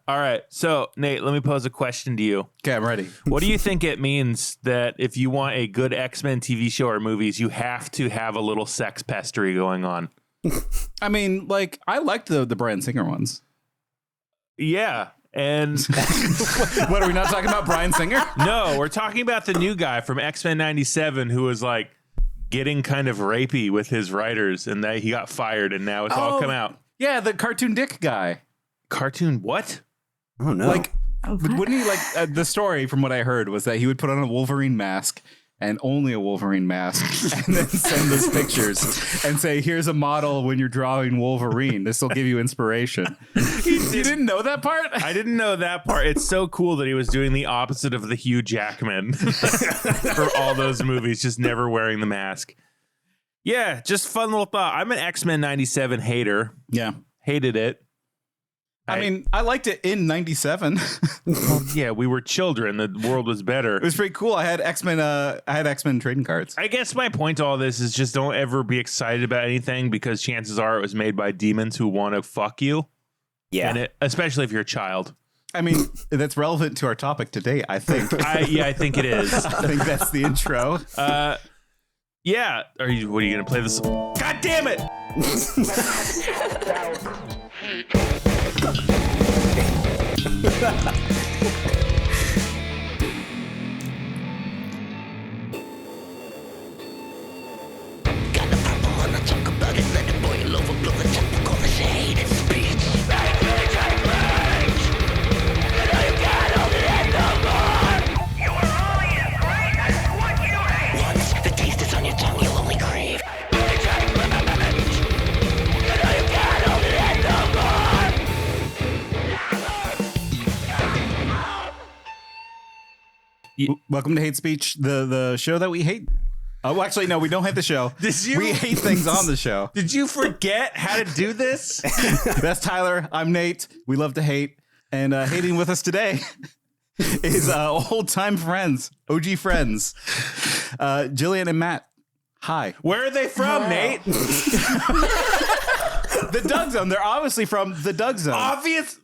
All right. So, Nate, let me pose a question to you. Okay, I'm ready. What do you think it means that if you want a good X-Men TV show or movies, you have to have a little sexpestery going on? I mean, like, I liked the Bryan Singer ones. Yeah. And what, are we not talking about Bryan Singer? no, we're talking about the new guy from X-Men 97 who was like getting kind of rapey with his writers, and he got fired, and now it's all come out. Yeah, the cartoon dick guy. Cartoon what? Oh, no. Like, wouldn't he, like, the story from what I heard was that he would put on a Wolverine mask and only a Wolverine mask and then send us pictures and say, here's a model when you're drawing Wolverine. This will give you inspiration. You didn't know that part? I didn't know that part. It's so cool that he was doing the opposite of the Hugh Jackman for all those movies, just never wearing the mask. Yeah, just fun little thought. I'm an X-Men 97 hater. Yeah. Hated it. I mean, I liked it in 97. Well, yeah, we were children. The world was better. It was pretty cool. I had X-Men trading cards. I guess my point to all this is just don't ever be excited about anything because chances are it was made by demons who want to fuck you. Yeah. And especially if you're a child. I mean, that's relevant to our topic today, I think. I think it is. I think that's the intro. Yeah. What are you going to play this? God damn it! Got the purple on the talk about it, let it boil over, blow the top, call this hate and speech. You got all the end of more. You are only as great as what you hate. Once the taste is on your tongue, you'll only crave. You got all the end of more. Welcome to Hate Speech, the show that we hate. Oh, actually, no, we don't hate the show. We hate things on the show. Did you forget how to do this? That's Tyler. I'm Nate. We love to hate. And hating with us today is old-time friends, OG friends, Jillian and Matt. Hi. Where are they from, Nate? The Doug Zone. They're obviously from the Doug Zone. Obvious.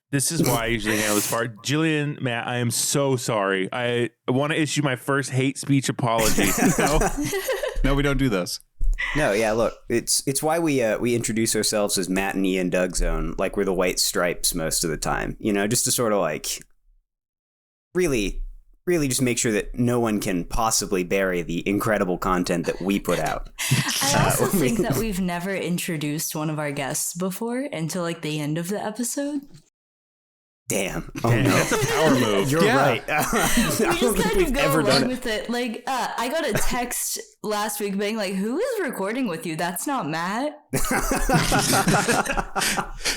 This is why I usually handle this part. Jillian, Matt, I am so sorry. I want to issue my first hate speech apology. No, we don't do those. No, yeah, look, it's why we introduce ourselves as Matt and Ian Doug Zone, like we're the White Stripes most of the time, you know, just to sort of like really just make sure that no one can possibly bury the incredible content that we put out. I also think that we've never introduced one of our guests before until like the end of the episode. Damn. Oh, no. That's a power move. You're right. We just kind of go along with it. Like, I got a text last week being like, who is recording with you? That's not Matt.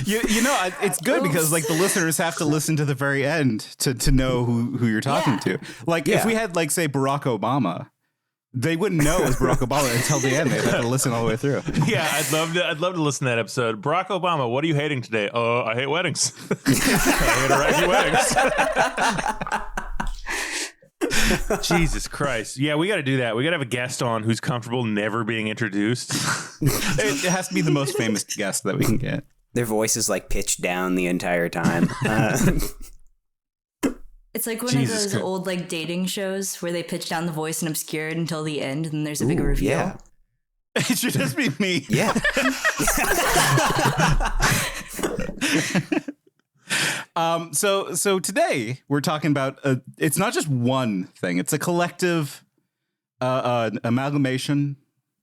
You know, it's good because like the listeners have to listen to the very end to know who you're talking to. Like if we had like, say, Barack Obama, they wouldn't know it was Barack Obama until the end. They'd have to listen all the way through. Yeah, I'd love to listen to that episode. Barack Obama, what are you hating today? Oh, I hate weddings. I hate Iraqi weddings. Jesus Christ. Yeah, we got to do that. We got to have a guest on who's comfortable never being introduced. It has to be the most famous guest that we can get. Their voice is like pitched down the entire time. It's like one of those old like dating shows where they pitch down the voice and obscure it until the end, and then there's a big reveal. Yeah. It should just be me. Yeah. So today we're talking about it's not just one thing; it's a collective amalgamation.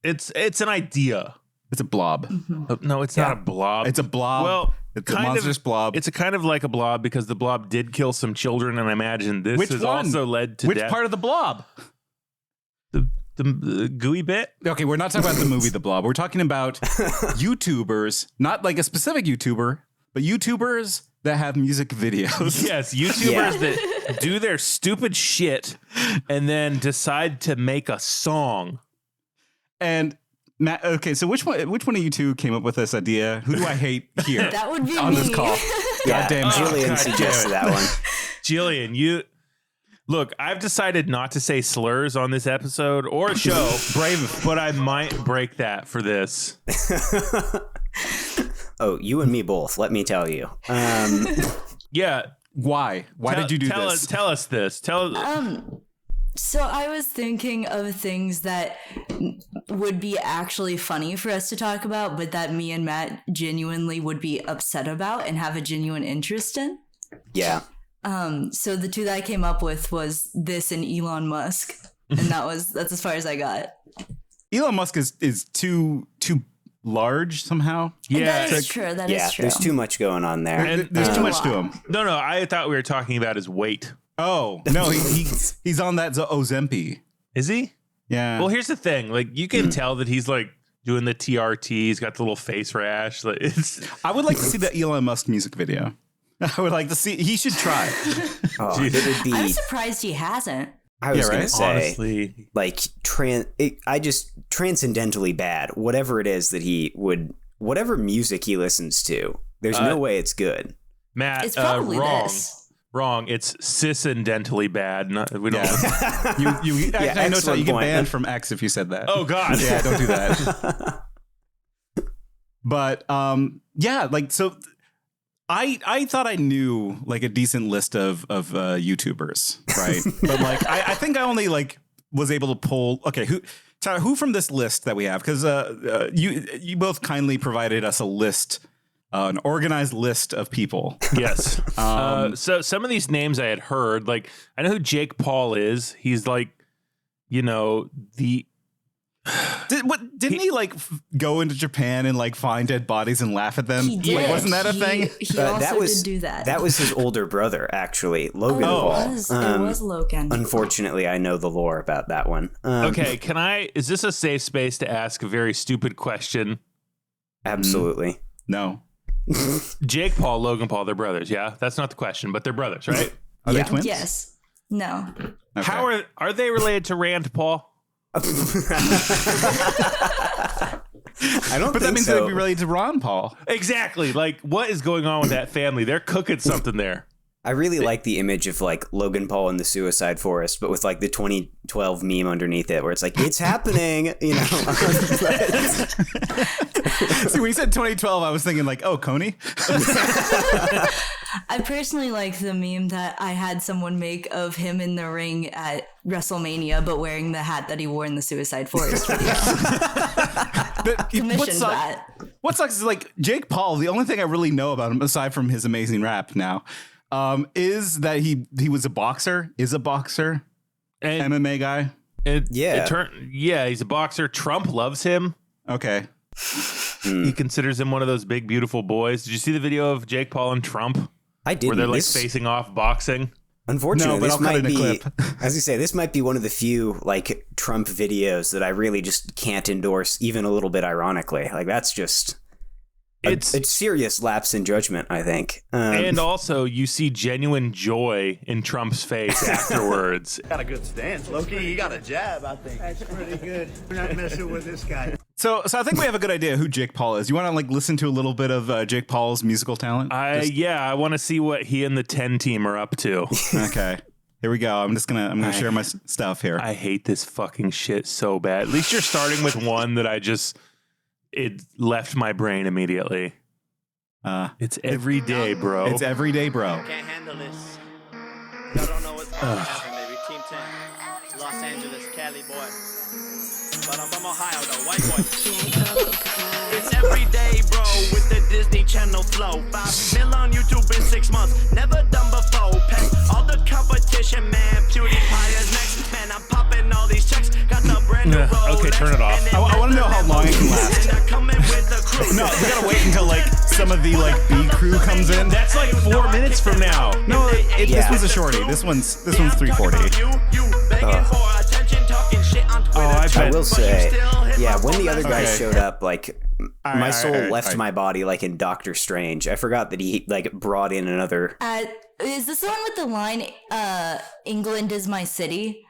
It's an idea. It's a blob. No, it's not a blob. It's a blob. Well, it's a monstrous blob. It's a kind of like a blob because the blob did kill some children, and I imagine this has also led to Which death. part of the blob? The gooey bit? Okay, we're not talking about the movie The Blob. We're talking about YouTubers, not like a specific YouTuber, but YouTubers that have music videos. Yes, YouTubers that do their stupid shit and then decide to make a song. And Matt, okay, so which one of you two came up with this idea? Who do I hate here? That would be on me. this call. Yeah, Goddamn, Jillian suggested that one. Jillian, you look. I've decided not to say slurs on this episode or show, brave, but I might break that for this. Oh, you and me both. Let me tell you. Yeah. Why? Why did you do this? Tell us this. So I was thinking of things that would be actually funny for us to talk about, but that me and Matt genuinely would be upset about and have a genuine interest in. Yeah. So the two that I came up with was this and Elon Musk, and that's as far as I got. Elon Musk is too large somehow. Yeah. That is true. That is true. There's too much going on there. And There's too much to him. No, I thought we were talking about his weight. Oh no, he's on that Ozempic. Is he? Yeah. Well, here's the thing. Like, you can tell that he's like doing the TRT. He's got the little face rash. Like, I would like to see the Elon Musk music video. I would like to see. He should try. It would be. I'm surprised he hasn't. I was going to say, honestly, like, transcendentally bad. Whatever it is that whatever music he listens to, there's no way it's good. Matt, It's probably wrong. this. Wrong. It's ciscendentally bad. We don't. You I know you get point. banned from X if you said that. Oh God. Yeah, don't do that. But yeah, like so. I thought I knew like a decent list of YouTubers, right? But like I think I only like was able to pull. Okay, Tyler, who from this list that we have? Because you both kindly provided us a list. An organized list of people. Yes. So some of these names I had heard, like I know who Jake Paul is. He's like, the. Didn't he like go into Japan and like find dead bodies and laugh at them? He did. Like, wasn't that a thing? He also did do that. That was his older brother, actually, Logan Paul. It was Logan. Unfortunately, I know the lore about that one. Okay, is this a safe space to ask a very stupid question? Absolutely. No. Jake Paul, Logan Paul, they're brothers. Yeah, that's not the question, but they're brothers, right? Are they twins? Yes. No. Okay. How are they related to Rand Paul? I don't But that think means so. they'd be related to Ron Paul. Exactly. Like, what is going on with that family? They're cooking something there. I really like the image of like Logan Paul in the Suicide Forest, but with like the 2012 meme underneath it, where it's like it's happening, See, when you said 2012, I was thinking like, oh, Coney. I personally like the meme that I had someone make of him in the ring at WrestleMania, but wearing the hat that he wore in the Suicide Forest video. Commissioned that. What sucks is like Jake Paul. The only thing I really know about him, aside from his amazing rap now, is that he was a boxer, and MMA guy. He's a boxer. Trump loves him. Okay. He considers him one of those big, beautiful boys. Did you see the video of Jake Paul and Trump? I did. Where they're like facing off boxing? Unfortunately, No, but this I'll cut might in a be, clip. as you say, this might be one of the few like Trump videos that I really just can't endorse, even a little bit ironically. Like that's just a serious lapse in judgment, I think. And also, you see genuine joy in Trump's face afterwards. Got a good stance, Loki. You got a jab, I think. That's pretty good. We're not messing with this guy. So I think we have a good idea who Jake Paul is. You want to like listen to a little bit of Jake Paul's musical talent? I want to see what he and the 10 team are up to. Okay. Here we go. I'm gonna share my stuff here. I hate this fucking shit so bad. At least you're starting with one that it left my brain immediately. It's every day, bro. It's every day, bro. Can't handle this. Y'all don't know what's gonna happen, baby. Team 10. Los Angeles, Cali boy. But I'm from Ohio, though. White boy. It's every day, bro, with the Disney Channel flow. 5 mil on YouTube in 6 months. Never done before. Pack all the competition, man. PewDiePie is next. Man, I'm popping all these checks. Got the brand new Rolex. Okay, turn it off. I want to know how long it can last. And I'm coming with the crew. No, we gotta wait until like some of the like B crew comes in. That's like 4 minutes from now. No, this one's a shorty. This one's 340. I will say, when the other guys Okay. showed up, like my soul all right, left all right. my body, like in Doctor Strange. I forgot that he like brought in another. Is this the one with the line, England is my city?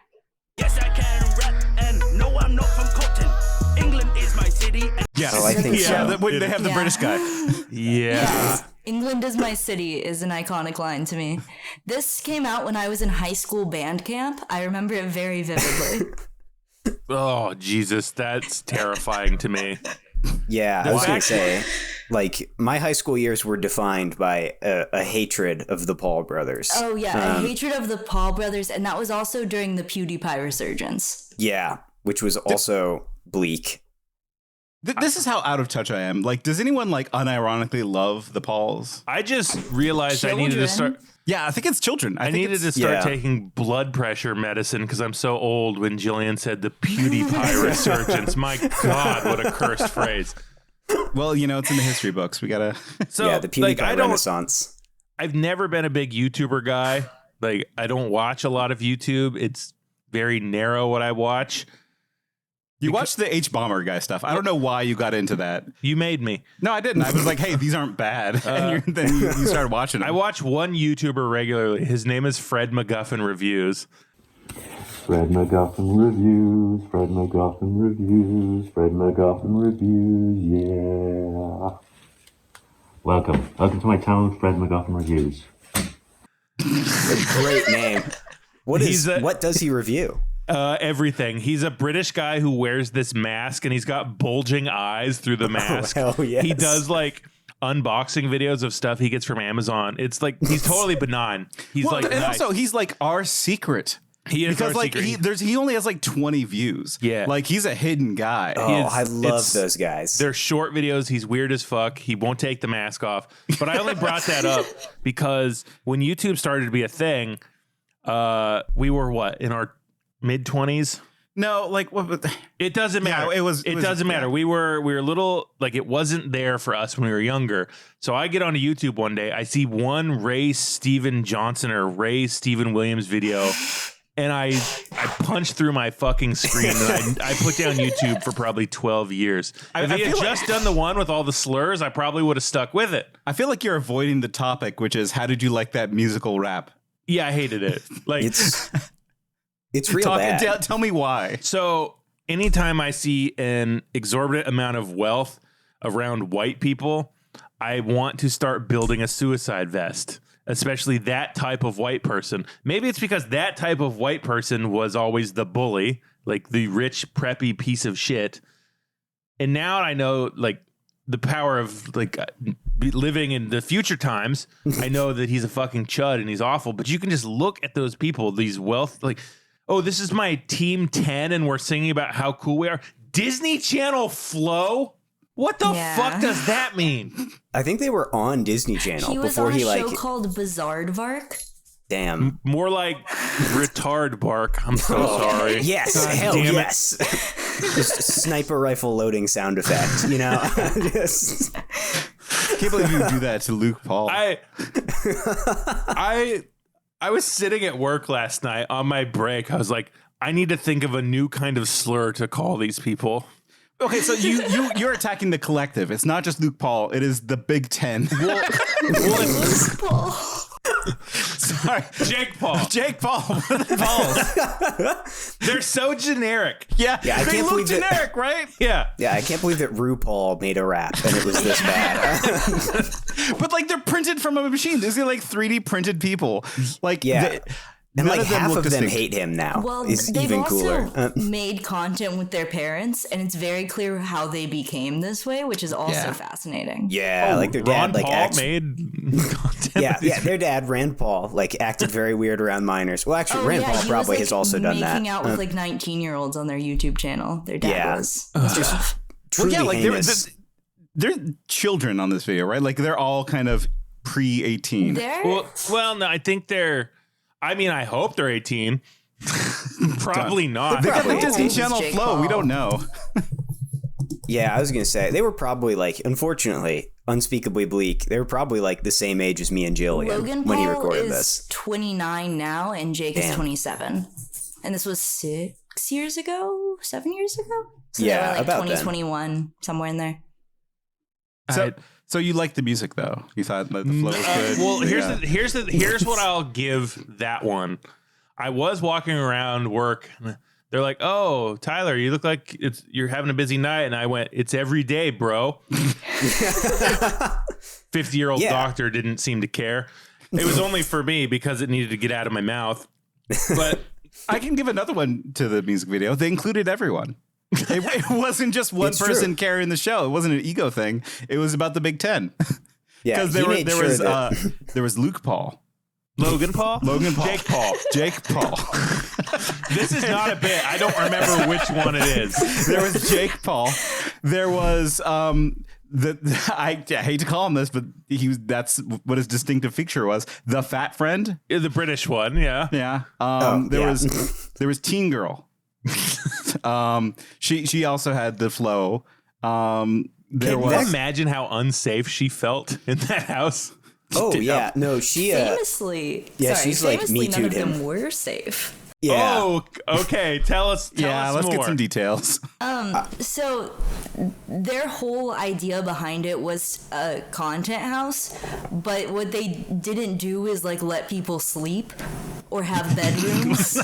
Yes, I can rap, and no, I'm not from Compton. England is my city. Yes. Oh, I think so. They have the Yeah. British guy. Yeah. England is my city is an iconic line to me. This came out when I was in high school band camp. I remember it very vividly. Oh, Jesus. That's terrifying to me. Yeah, I was going to say, like, my high school years were defined by a hatred of the Paul brothers. Oh, yeah, a hatred of the Paul brothers, and that was also during the PewDiePie resurgence. Yeah, which was also bleak. This is how out of touch I am. Like, does anyone, like, unironically love the Pauls? I just realized I needed to start. Yeah, I think it's children. I needed to start taking blood pressure medicine because I'm so old. When Jillian said the PewDiePie resurgence, my God, what a cursed phrase. Well, you know, it's in the history books. We gotta. So the PewDiePie Renaissance. I've never been a big YouTuber guy. Like, I don't watch a lot of YouTube. It's very narrow what I watch. You watched the H-Bomber guy stuff. I don't know why you got into that. You made me. No, I didn't. I was like, hey, these aren't bad. And then you started watching them. I watch one YouTuber regularly. His name is Fred McGuffin Reviews. Fred McGuffin Reviews, Fred McGuffin Reviews, Fred McGuffin Reviews, yeah. Welcome to my channel, Fred McGuffin Reviews. A great name. What does he review? Everything. He's a British guy who wears this mask and he's got bulging eyes through the mask. Oh, hell yes. He does like unboxing videos of stuff he gets from Amazon. It's like he's totally benign. He's also he's like our secret. He is because our like secret. he only has like 20 views. Yeah, like he's a hidden guy. Oh, I love those guys. They're short videos. He's weird as fuck. He won't take the mask off. But I only brought that up because when YouTube started to be a thing, we were in our mid-20s. No, like it doesn't matter. Yeah, it doesn't matter. We were little, like, it wasn't there for us when we were younger. So I get onto YouTube one day. I see one Ray Steven Johnson or Ray Steven Williams video, and I punched through my fucking screen and I put down YouTube for probably 12 years. If he had just done the one with all the slurs, I probably would have stuck with it. I feel like you're avoiding the topic, which is how did you like that musical rap? Yeah, I hated it. Like it's real bad. Tell me why. So anytime I see an exorbitant amount of wealth around white people, I want to start building a suicide vest, especially that type of white person. Maybe it's because that type of white person was always the bully, like the rich, preppy piece of shit. And now I know, like, the power of, like, living in the future times. I know that he's a fucking chud and he's awful, but you can just look at those people, these wealth, like, oh, this is my Team 10 and we're singing about how cool we are. Disney Channel Flow? What the fuck does that mean? I think they were on Disney Channel he was before on he a like show called Bizarrevark. Damn. More like retard bark. I'm so sorry. Yes, God hell damn it. yes. Just sniper rifle loading sound effect, you know? Just... I can't believe you do that to Luke Paul. I was sitting at work last night on my break. I was like, I need to think of a new kind of slur to call these people. Okay, so you're attacking the collective. It's not just Luke Paul. It is the Big Ten. Luke Paul. Sorry, Jake Paul. Jake Paul. What are the Pauls? They're so generic. Yeah, I they can't look believe generic, right? Yeah. Yeah, I can't believe that RuPaul made a rap and it was this bad. But like they're printed from a machine. These are like 3D printed people. Like and like of them half look of them distinct. hate him now. Well, is they've even cooler. also made content with their parents, and it's very clear how they became this way, which is also fascinating. Yeah, like their dad, Ron like Paul made content. Yeah, their dad, Rand Paul, like acted very weird around minors. Well, actually, Rand Paul he probably was, like, has also done that. making out with like 19-year-olds on their YouTube channel. Their dad was. Just truly Well, yeah, like heinous. they're children on this video, right? Like they're all kind of pre-18. Well, no, I think they're. I mean, I hope they're 18. Probably not. They got the Probably. Disney Channel Jake flow. Paul. We don't know. Yeah, I was gonna say they were probably like, unfortunately, unspeakably bleak. They were probably like the same age as me and Jillian Logan when he Paul recorded is this. 29 now, and Jake is Damn. 27. And this was 7 years ago? So Yeah, they were like about 2021, somewhere in there. So you liked the music though? You thought that the flow was good? Well, here's what I'll give that one. I was walking around work. They're like, "Oh, Tyler, you look like you're having a busy night." And I went, "It's every day, bro." 50-year-old doctor didn't seem to care. It was only for me because it needed to get out of my mouth. But I can give another one to the music video. They included everyone. It wasn't just one It's person true. carrying the show. It wasn't an ego thing. It was about the Big Ten. Yeah, Because he made there sure was that- there was Luke Paul. Logan Paul? Logan Paul. Jake Paul. Jake Paul. This is not a bit. I don't remember which one it is. There was Jake Paul. There was I hate to call him this, but that's what his distinctive feature was. The fat friend. The British one, yeah. Yeah. yeah. There was Teen Girl. She also had the flow. There Can was you imagine how unsafe she felt in that house? Oh yeah, no, she Famously, yeah, sorry, she's, like, famously, Me none of Too'd him. them were safe. yeah. Oh, okay. Tell us yeah. Let's more. get some details. So their whole idea behind it was a content house, but what they didn't do is like let people sleep or have bedrooms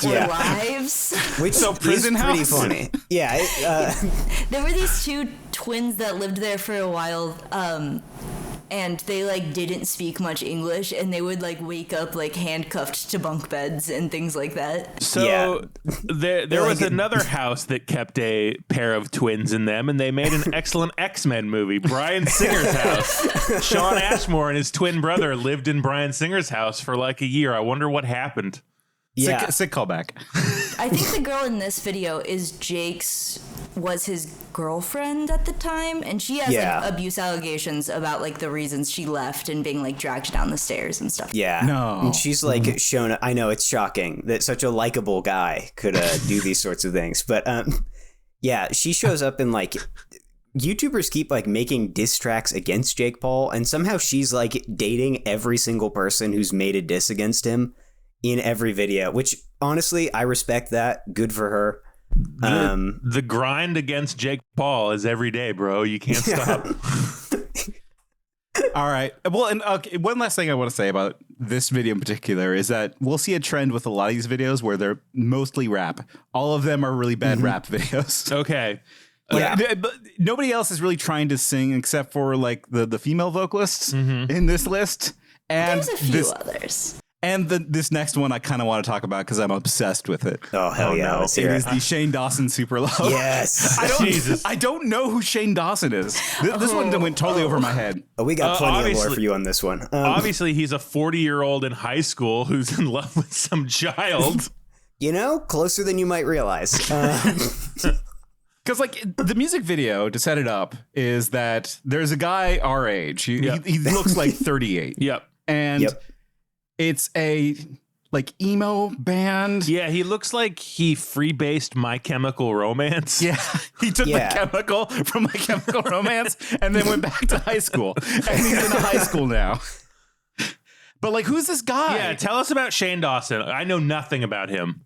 or Yeah. lives. Which So prison is pretty house? funny. Yeah, There were these two twins that lived there for a while, and they like didn't speak much English, and they would like wake up like handcuffed to bunk beds and things like that. So Yeah. there was another house that kept a pair of twins in them, and they made an excellent X-Men movie, Bryan Singer's house. Sean Ashmore and his twin brother lived in Bryan Singer's house for like a year. I wonder what happened. yeah. Sick callback. I think the girl in this video was his girlfriend at the time, and she has Yeah. like abuse allegations about like the reasons she left and being like dragged down the stairs and stuff. Yeah. No. And she's like shown. I know it's shocking that such a likable guy could do these sorts of things, but yeah, she shows up in like YouTubers keep like making diss tracks against Jake Paul, and somehow she's like dating every single person who's made a diss against him in every video, which honestly I respect that. Good for her. The grind against Jake Paul is every day, bro. You can't stop. All right. Well, and okay, one last thing I want to say about this video in particular is that we'll see a trend with a lot of these videos where they're mostly rap. All of them are really bad rap videos. Okay. But nobody else is really trying to sing except for like the female vocalists in this list. And There's a few this others. and this next one I kind of want to talk about because I'm obsessed with it. Oh hell yeah! no. Let's It hear is the Shane Dawson Superluv. Yes. I don't know who Shane Dawson is. This one went totally over my head. Oh, we got plenty of lore obviously- for you on this one. Obviously, he's a 40-year-old in high school who's in love with some child. You know, closer than you might realize. Because like the music video to set it up is that there's a guy our age. He looks like 38. Yep. And Yep. it's a like emo band. Yeah, he looks like he freebased My Chemical Romance. Yeah, he took Yeah. the chemical from My Chemical Romance and then went back to high school. And he's in high school now. But like, who's this guy? Yeah, tell us about Shane Dawson. I know nothing about him.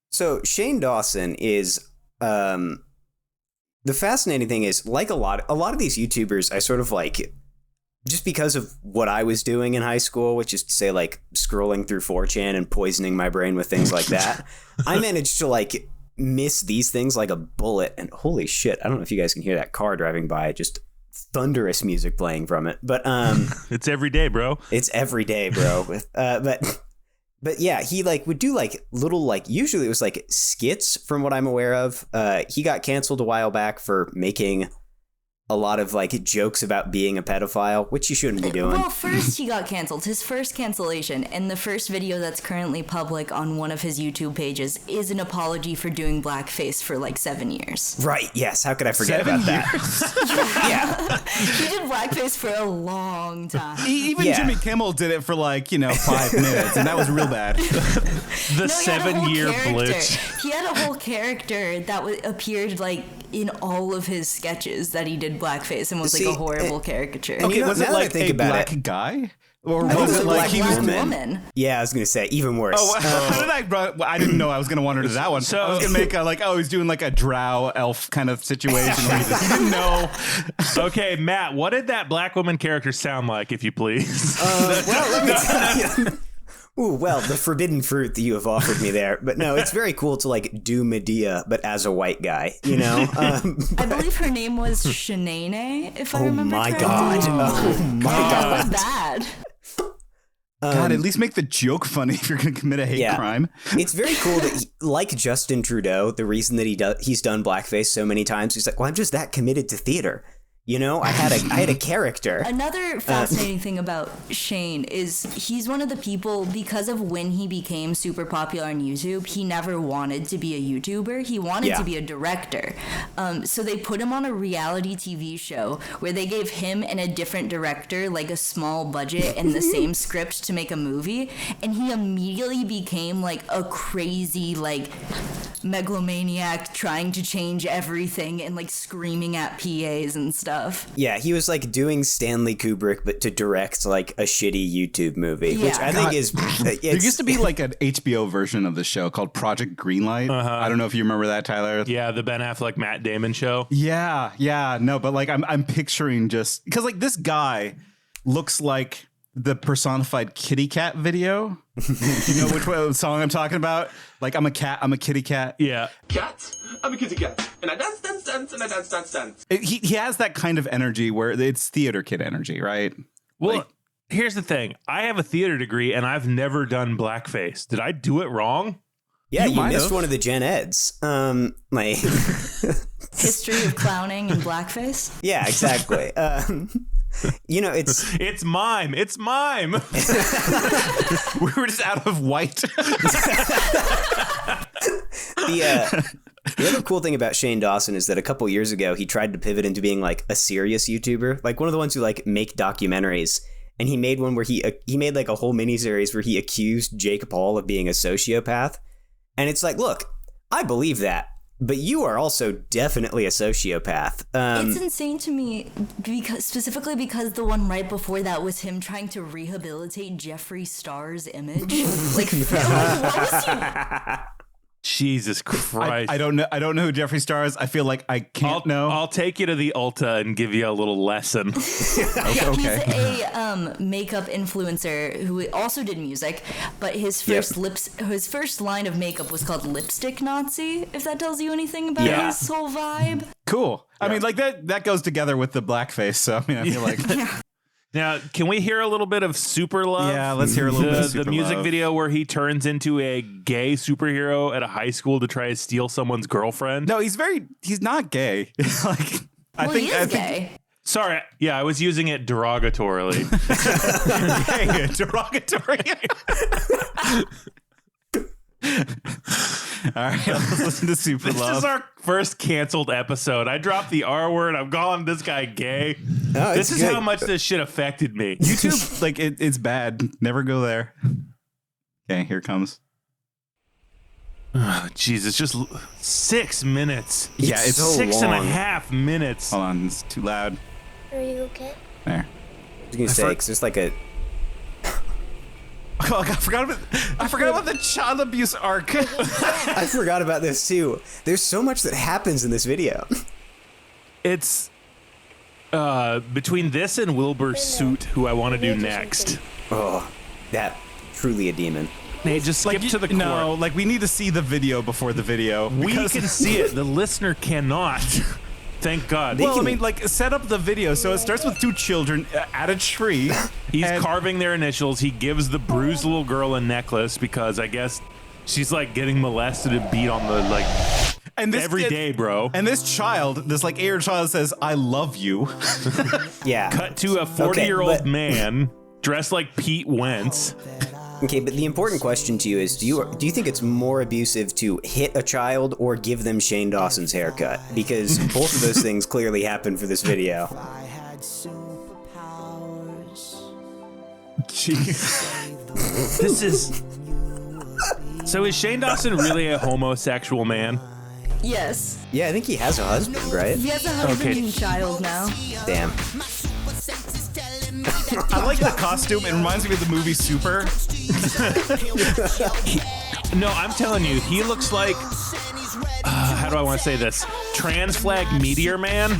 So Shane Dawson is the fascinating thing is like a lot of these YouTubers I sort of like just because of what I was doing in high school, which is to say like scrolling through 4chan and poisoning my brain with things like that. I managed to like miss these things like a bullet, and holy shit, I don't know if you guys can hear that car driving by, just thunderous music playing from it. But It's every day, bro. it's every day, bro. But yeah, he like would do like little like usually it was like skits from what I'm aware of. He got canceled a while back for making a lot of like jokes about being a pedophile, which you shouldn't be doing. Well, first he got canceled. His first cancellation, and the first video that's currently public on one of his YouTube pages is an apology for doing blackface for like 7 years. Right, yes. How could I forget about that? Yeah. He did blackface for a long time. Even Yeah. Jimmy Kimmel did it for like, 5 minutes, and that was real bad. The No, he had a whole 7-year character. blitz. He had a whole character that appeared like in all of his sketches that he did blackface and was See, like a horrible caricature. and Okay, you know, was now it that I like think a about black it- guy? Or think was it it was like black he was... woman. Yeah, I was going to say even worse. Oh, how did I didn't know I was going to wander to that one. So- I was going to make he's doing like a drow elf kind of situation. Where he didn't know. Okay, Matt, what did that black woman character sound like, if you please? Well, let me tell you. Ooh, well, the forbidden fruit that you have offered me there. But no, it's very cool to like do Medea, but as a white guy, you know? I believe her name was Shanae, if I Oh remember my correctly. God. Oh my That God. was bad. God, at least make the joke funny if you're going to commit a hate crime. It's very cool that, like Justin Trudeau, the reason that he's done blackface so many times, he's like, well, I'm just that committed to theater. You know, I had a character. Another fascinating thing about Shane is he's one of the people, because of when he became super popular on YouTube, he never wanted to be a YouTuber. He wanted to be a director. So they put him on a reality TV show where they gave him and a different director like a small budget and the same script to make a movie. And he immediately became like a crazy, like, megalomaniac trying to change everything and like screaming at PAs and stuff. Yeah, he was like doing Stanley Kubrick, but to direct like a shitty YouTube movie, which I think is. There used to be like an HBO version of the show called Project Greenlight. I don't know if you remember that, Tyler. Yeah, the Ben Affleck, Matt Damon show. Yeah, no, but like I'm picturing just because like this guy looks like the personified kitty cat video. You know which song I'm talking about? Like, I'm a cat, I'm a kitty cat. Yeah. Cat, I'm a kitty cat, and I dance, dance, dance, and I dance, dance, dance. He has that kind of energy where it's theater kid energy, right? Well, here's the thing. I have a theater degree, and I've never done blackface. Did I do it wrong? Yeah, you missed one of the gen eds. My history of clowning and blackface. Yeah, exactly. You know, it's mime. It's mime. We were just out of white. The other cool thing about Shane Dawson is that a couple years ago he tried to pivot into being like a serious YouTuber, like one of the ones who like make documentaries. And he made one where he made like a whole miniseries where he accused Jake Paul of being a sociopath. And it's like, look, I believe that, but you are also definitely a sociopath. It's insane to me specifically because the one right before that was him trying to rehabilitate Jeffree Star's image. Like, what was he? Jesus Christ! I don't know. I don't know who Jeffree Star is. I feel like I can't know. I'll take you to the Ulta and give you a little lesson. Okay. He's a makeup influencer who also did music, but his first line of makeup was called Lipstick Nazi. If that tells you anything about his whole vibe. Cool. I mean, like that goes together with the blackface. So I mean, I feel like. Now, can we hear a little bit of Superluv? Yeah, let's hear a little bit of the music Superluv. video where he turns into a gay superhero at a high school to try to steal someone's girlfriend. No, he's not gay. I think gay. Sorry, yeah, I was using it derogatorily. Gay, derogatory. All right, let's listen to Superluv. This is our first canceled episode. I dropped the R word. I'm calling this guy gay. Oh, this is how much this shit affected me. YouTube, like it's bad. Never go there. Okay, here it comes. Oh, Jesus, just 6 minutes. Yeah, it's so six long. and a half minutes. Hold on, it's too loud. Are you okay? There. I was gonna say, 'cause there's like a. Oh, I forgot about the child abuse arc. I forgot about this too. There's so much that happens in this video. It's between this and Wilbur Soot, who I want to do next. Oh, that truly a demon. Nate, just skip to the core. No, like we need to see the video before the video. We can see it. The listener cannot. Thank God. Well, I mean, like, set up the video. So it starts with two children at a tree. He's carving their initials. He gives the bruised little girl a necklace because I guess she's like getting molested and beat on the like every day, bro. And this child, this like 8-year-old child says, "I love you." Yeah. Cut to a 40-year-old man dressed like Pete Wentz. Okay, but the important question to you is: do you think it's more abusive to hit a child or give them Shane Dawson's haircut? Because both of those things clearly happen for this video. Jeez. This is. So is Shane Dawson really a homosexual man? Yes. Yeah, I think he has a husband, right? He has a husband and child now. Damn. I like the costume. It reminds me of the movie Super. No, I'm telling you, he looks like. How do I want to say this? Trans flag meteor man.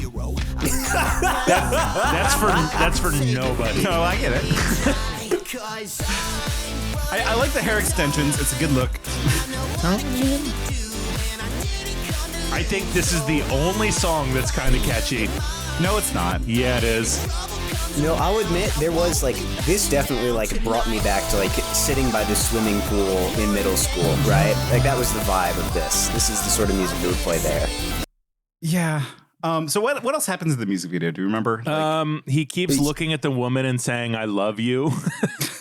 That's for nobody. No, I get it. I like the hair extensions. It's a good look. I think this is the only song that's kind of catchy. No, it's not. Yeah, it is. No, I'll admit there was like this definitely like brought me back to like sitting by the swimming pool in middle school, right? Like that was the vibe of this. This is the sort of music that would play there. Yeah. So what else happens in the music video? Do you remember? He keeps looking at the woman and saying, "I love you."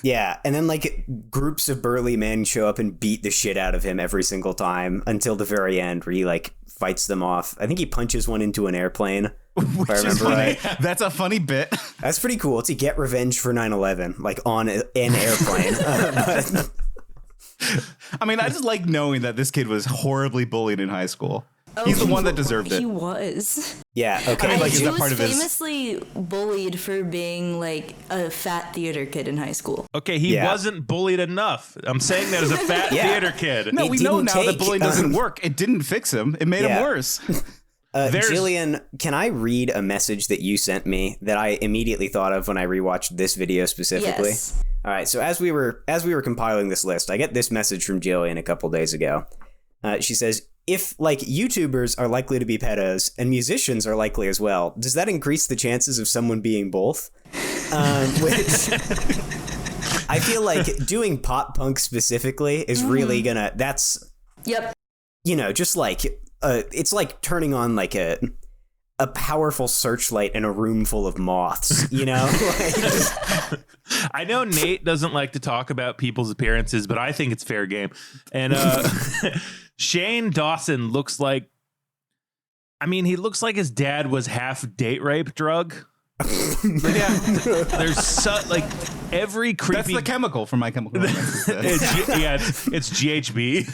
Yeah, and then like groups of burly men show up and beat the shit out of him every single time until the very end where he like fights them off. I think he punches one into an airplane. If I remember right. That's a funny bit. That's pretty cool. It's to get revenge for 9/11, like on an airplane. I mean, I just like knowing that this kid was horribly bullied in high school. He's the one that deserved it. He was. Yeah, okay. I mean, like, is he that was part of his... famously bullied for being like a fat theater kid in high school. Okay, he wasn't bullied enough. I'm saying that as a fat theater kid. No, It we know didn't now that take, bullying doesn't work. It didn't fix him. It made him worse. Jillian, can I read a message that you sent me that I immediately thought of when I rewatched this video specifically? Yes. All right, so as we were compiling this list, I get this message from Jillian a couple days ago. She says, if like YouTubers are likely to be pedos and musicians are likely as well, does that increase the chances of someone being both? Which I feel like doing pop punk specifically is really gonna, that's, you know, just like, it's like turning on like a powerful searchlight in a room full of moths, you know? I know Nate doesn't like to talk about people's appearances, but I think it's fair game. And Shane Dawson looks like, I mean, he looks like his dad was half date rape drug. Yeah, there's like every creepy. That's the chemical from My Chemical Romance. It's GHB.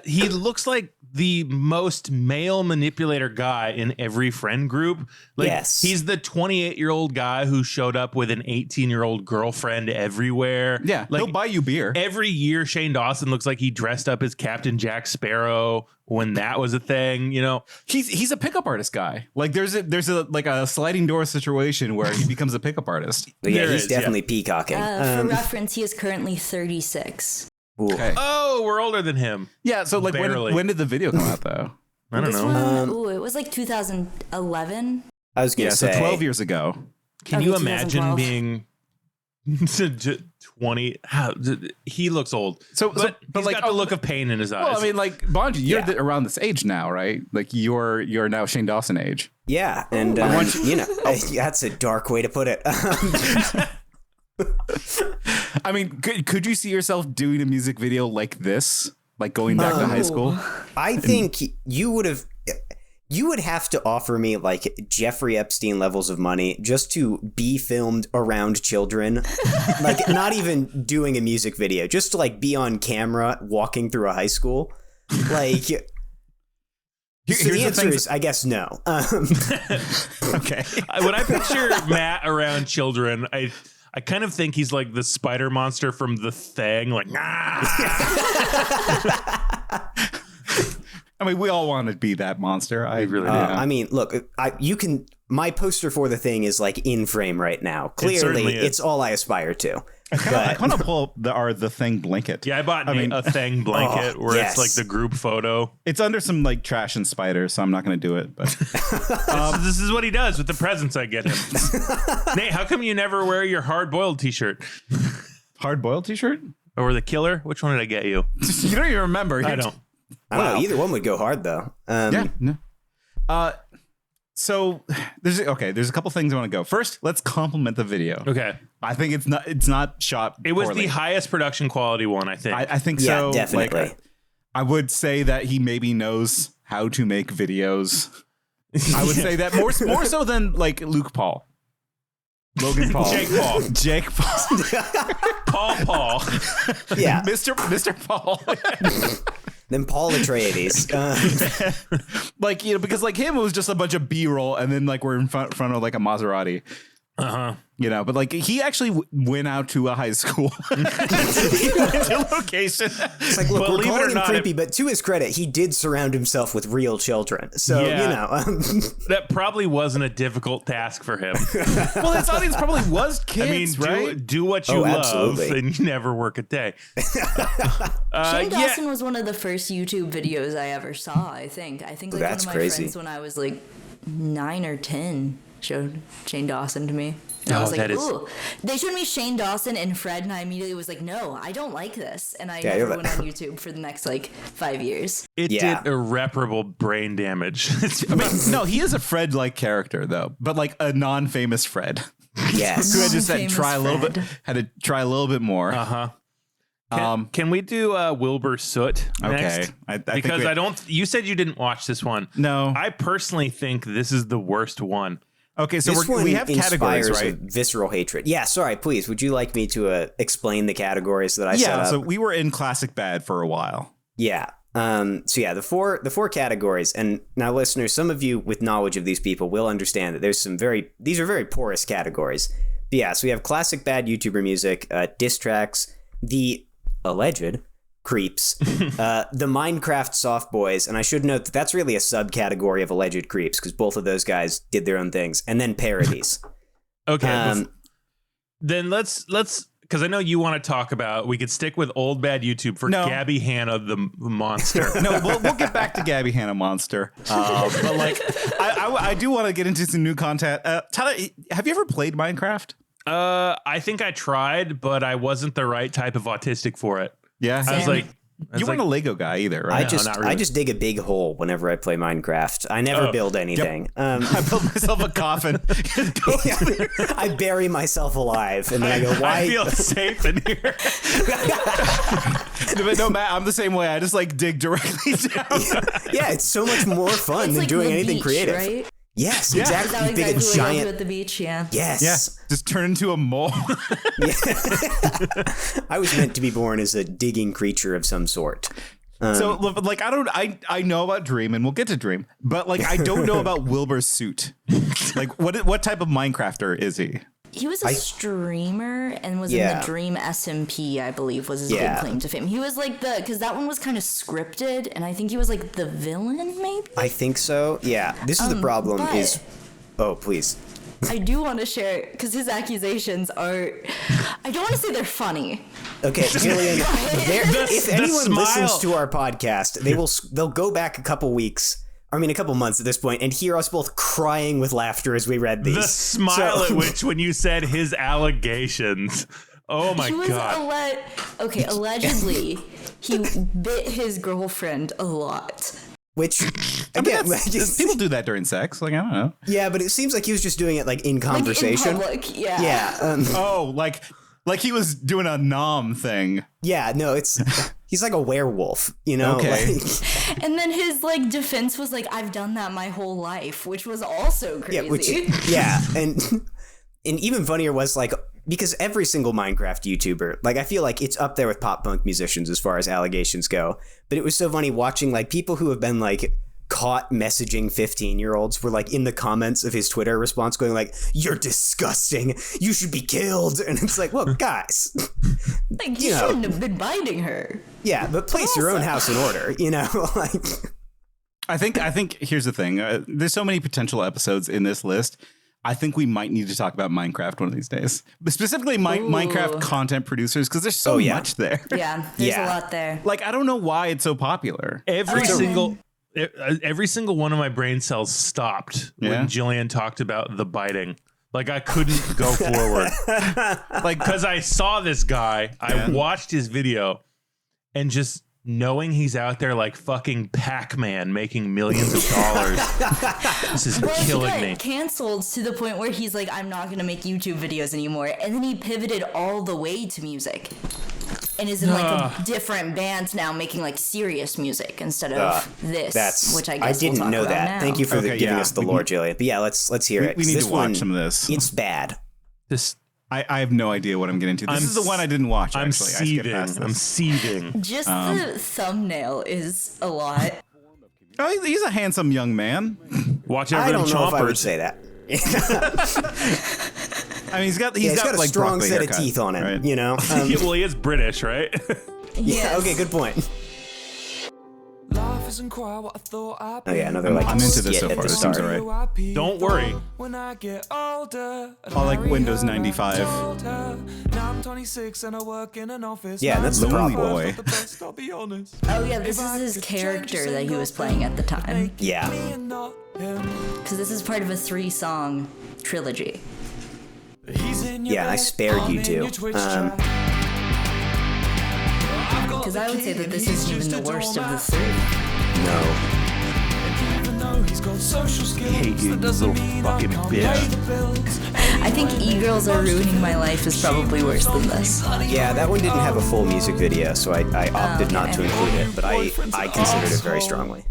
He looks like the most male manipulator guy in every friend group. Like, he's the 28-year-old guy who showed up with an 18-year-old girlfriend everywhere. Yeah, like, he'll buy you beer. Every year, Shane Dawson looks like he dressed up as Captain Jack Sparrow when that was a thing. You know, he's a pickup artist guy. Like there's a like a sliding door situation where he becomes a pickup artist. Yeah, he's definitely peacocking. For reference, he is currently 36. Okay. Oh, we're older than him. Yeah, so like when did the video come out though? I don't know. It was like 2011. I was gonna say so 12 years ago. Can you imagine being 20? He looks old. So he's like got the look of pain in his eyes. Well, I mean, like Bonji, you're around this age now, right? Like you're now Shane Dawson age. Yeah, and you know, that's a dark way to put it. I mean, could you see yourself doing a music video like this, like going back to high school? I think you would have to offer me like Jeffrey Epstein levels of money just to be filmed around children, like not even doing a music video, just to like be on camera walking through a high school. Like, so the answer is, I guess, no. Okay. When I picture Matt around children, I kind of think he's like the spider monster from The Thing, like, I mean, we all want to be that monster. I really do. I mean, look, my poster for The Thing is like in frame right now. Clearly, it's all I aspire to. I kind of pull up the Thing blanket. Yeah, I bought a Thing blanket where it's like the group photo. It's under some like trash and spiders, so I'm not going to do it. But this is what he does with the presents I get him. Nate, how come you never wear your hard-boiled t-shirt? Hard-boiled t-shirt? Or the Killer? Which one did I get you? You don't even remember. I don't. I don't know. Either one would go hard, though. Yeah. No. So there's a couple things I want to go. First, let's compliment the video. Okay. I think it's not shot. It was poorly. the highest production quality one, I think. I think yeah, so. Definitely. Like, I would say that he maybe knows how to make videos. I would say that more so than like Luke Paul. Logan Paul. Jake Paul. Paul. Yeah. Mr. Paul. Then Paul Atreides. Like, you know, because like him, it was just a bunch of B-roll and then like we're in front of like a Maserati. You know, but like he actually went out to a high school. He went to location. It's like, look, we're calling him creepy, but to his credit, he did surround himself with real children. So, you know. That probably wasn't a difficult task for him. Well, his audience probably was kids, right? Do what you love absolutely. and you never work a day. Shane Dawson was one of the first YouTube videos I ever saw, I think. I think like That's one of my crazy. friends when I was like 9 or 10 showed Shane Dawson to me. And I was that like, is- ooh. They showed me Shane Dawson and Fred, and I immediately was like, no, I don't like this. And I never went on YouTube for the next, 5 years. It Yeah. did irreparable brain damage. I mean, no, he is a Fred-like character though, but like a non-famous Fred Yes. who had just had to Non-famous try a little bit, Fred. had to try a little bit more. Can we do Wilbur Soot next? Okay, I think because we- I don't. You said you didn't watch this one. No. I personally think this is the worst one. Okay, so This one we have categories, inspires right? a visceral hatred. Yeah, sorry, please. Would you like me to explain the categories that I set Yeah, up? so we were in classic bad for a while. Yeah. So yeah, the four categories, and now listeners, some of you with knowledge of these people will understand that there's these are very porous categories. But yeah, so we have classic bad YouTuber music, diss tracks, the alleged creeps, the Minecraft soft boys, and I should note that that's really a subcategory of alleged creeps because both of those guys did their own things, and then parodies. Okay. Then let's because I know you want to talk about. We could stick with old bad YouTube for No. Gabby Hanna the monster. No, we'll get back to Gabby Hanna Monster. But like, I do want to get into some new content. Tyler, have you ever played Minecraft? I think I tried, but I wasn't the right type of autistic for it. Yeah, I was like, you weren't a Lego guy either, right? not really. I just dig a big hole whenever I play Minecraft. I never build anything. I built myself a coffin. I bury myself alive, and then I go, "Why?" I feel safe in here. But no, Matt, I'm the same way. I just like dig directly down. Yeah, it's so much more fun It's than like doing the anything beach, creative. right? Yes, Yeah. Is exactly. that You dig exactly a what you giant. do at the beach? Yeah. Yes. Yeah, just turn into a mole. I was meant to be born as a digging creature of some sort. So like, I know about Dream, and we'll get to Dream, but like, I don't know about Wilbur's suit. Like, what type of Minecrafter is he? He was a streamer and was in Yeah. the Dream SMP, I believe, was his Yeah. big claim to fame. He was like because that one was kind of scripted, and I think he was like the villain, maybe? I think so. Yeah. This is the problem. but- Is please. I do want to share, because his accusations are, I don't want to say they're funny. Okay, Jillian. If the anyone smile. listens to our podcast, they'll go back a couple months at this point, and hear us both crying with laughter as we read these. The smile So- at which when you said his allegations. Oh my He was god. allegedly, he bit his girlfriend a lot. Which, I mean, again, people do that during sex. Like, I don't know. yeah, but it seems like he was just doing it like in conversation. Like in public, yeah. Yeah, Oh, like he was doing a nom thing. yeah, no, he's like a werewolf, you know? Okay. Like, And then his defense was like, I've done that my whole life, which was also crazy. And even funnier was like, because every single Minecraft YouTuber, like I feel like it's up there with pop punk musicians as far as allegations go. But it was so funny watching like people who have been like caught messaging 15-year-olds were like in the comments of his Twitter response going like, "You're disgusting. You should be killed." And it's like, well, guys, Like, you know. shouldn't have been biting her. yeah, but place your own house in order, you know? Like, I think here's the thing. There's so many potential episodes in this list. I think we might need to talk about Minecraft one of these days, but specifically Minecraft content producers, because there's so much there. Yeah, there's Yeah. a lot there. Like, I don't know why it's so popular. Every single one of my brain cells stopped Yeah? when Jillian talked about the biting. Like I couldn't go forward. Like because I saw this guy, I watched his video, and just knowing he's out there like fucking Pac-Man making millions of dollars. This is Well, killing he me. got canceled to the point where he's like, I'm not going to make YouTube videos anymore. And then he pivoted all the way to music. And is in like a different band now, making like serious music instead of this, which I guess didn't we'll talk know about that. now. Thank you for Okay, giving yeah. us the lore, Jillian. But yeah, let's hear it. We need This to watch one, some of this. It's bad. This I have no idea what I'm getting to. This is the one I didn't watch. I'm Actually, I skipped seething. past this. I'm seething. Just the thumbnail is a lot. Oh, he's a handsome young man. Watch out I for them don't know if I would chompers. say that. I mean, he's got He's got a like strong broccoli set haircut, of teeth on him, right? you know? Yeah, well, he is British, right? Yeah, Yes. okay, good point. Oh yeah, another like I'm into this skit so at far. the This seems start. alright. Don't worry. I like Windows 95. Yeah, and that's the Lonely problem. Boy. Oh yeah, this is his character that he was playing at the time. Yeah. Because this is part of a 3-song trilogy. Yeah, I spared you two. Because I would say that this isn't even the worst of the 3. No. I hate you, you little fucking bitch. I think E-Girls Are Ruining My Life is probably worse than this. Yeah, that one didn't have a full music video, so I opted not to include it, but I considered it very strongly.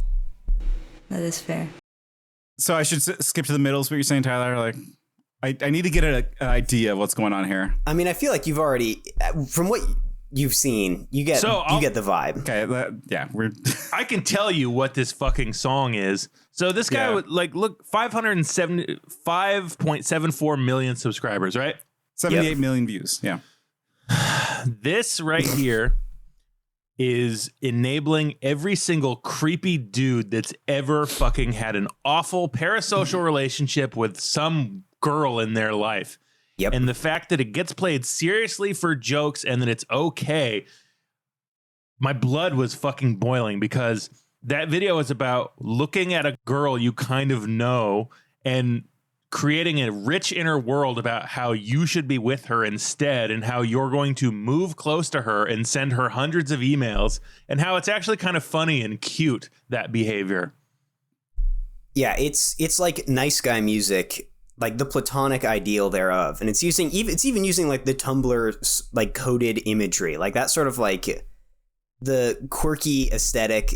That is fair. So I should skip to the middle is what you're saying, Tyler? Like, I need to get an idea of what's going on here. I mean, I feel like you've already, from what you've seen, you get the vibe. Okay, we're... I can tell you what this fucking song is. So this guy would look 575.74 million subscribers, right? 78 million views. Yeah. This right here is enabling every single creepy dude that's ever fucking had an awful parasocial relationship with some girl in their life. Yep. And the fact that it gets played seriously for jokes and that it's okay, my blood was fucking boiling because that video is about looking at a girl you kind of know and creating a rich inner world about how you should be with her instead and how you're going to move close to her and send her hundreds of emails and how it's actually kind of funny and cute, that behavior. Yeah, it's like nice guy music, like the platonic ideal thereof. And it's even using like the Tumblr like coded imagery, like that sort of like the quirky aesthetic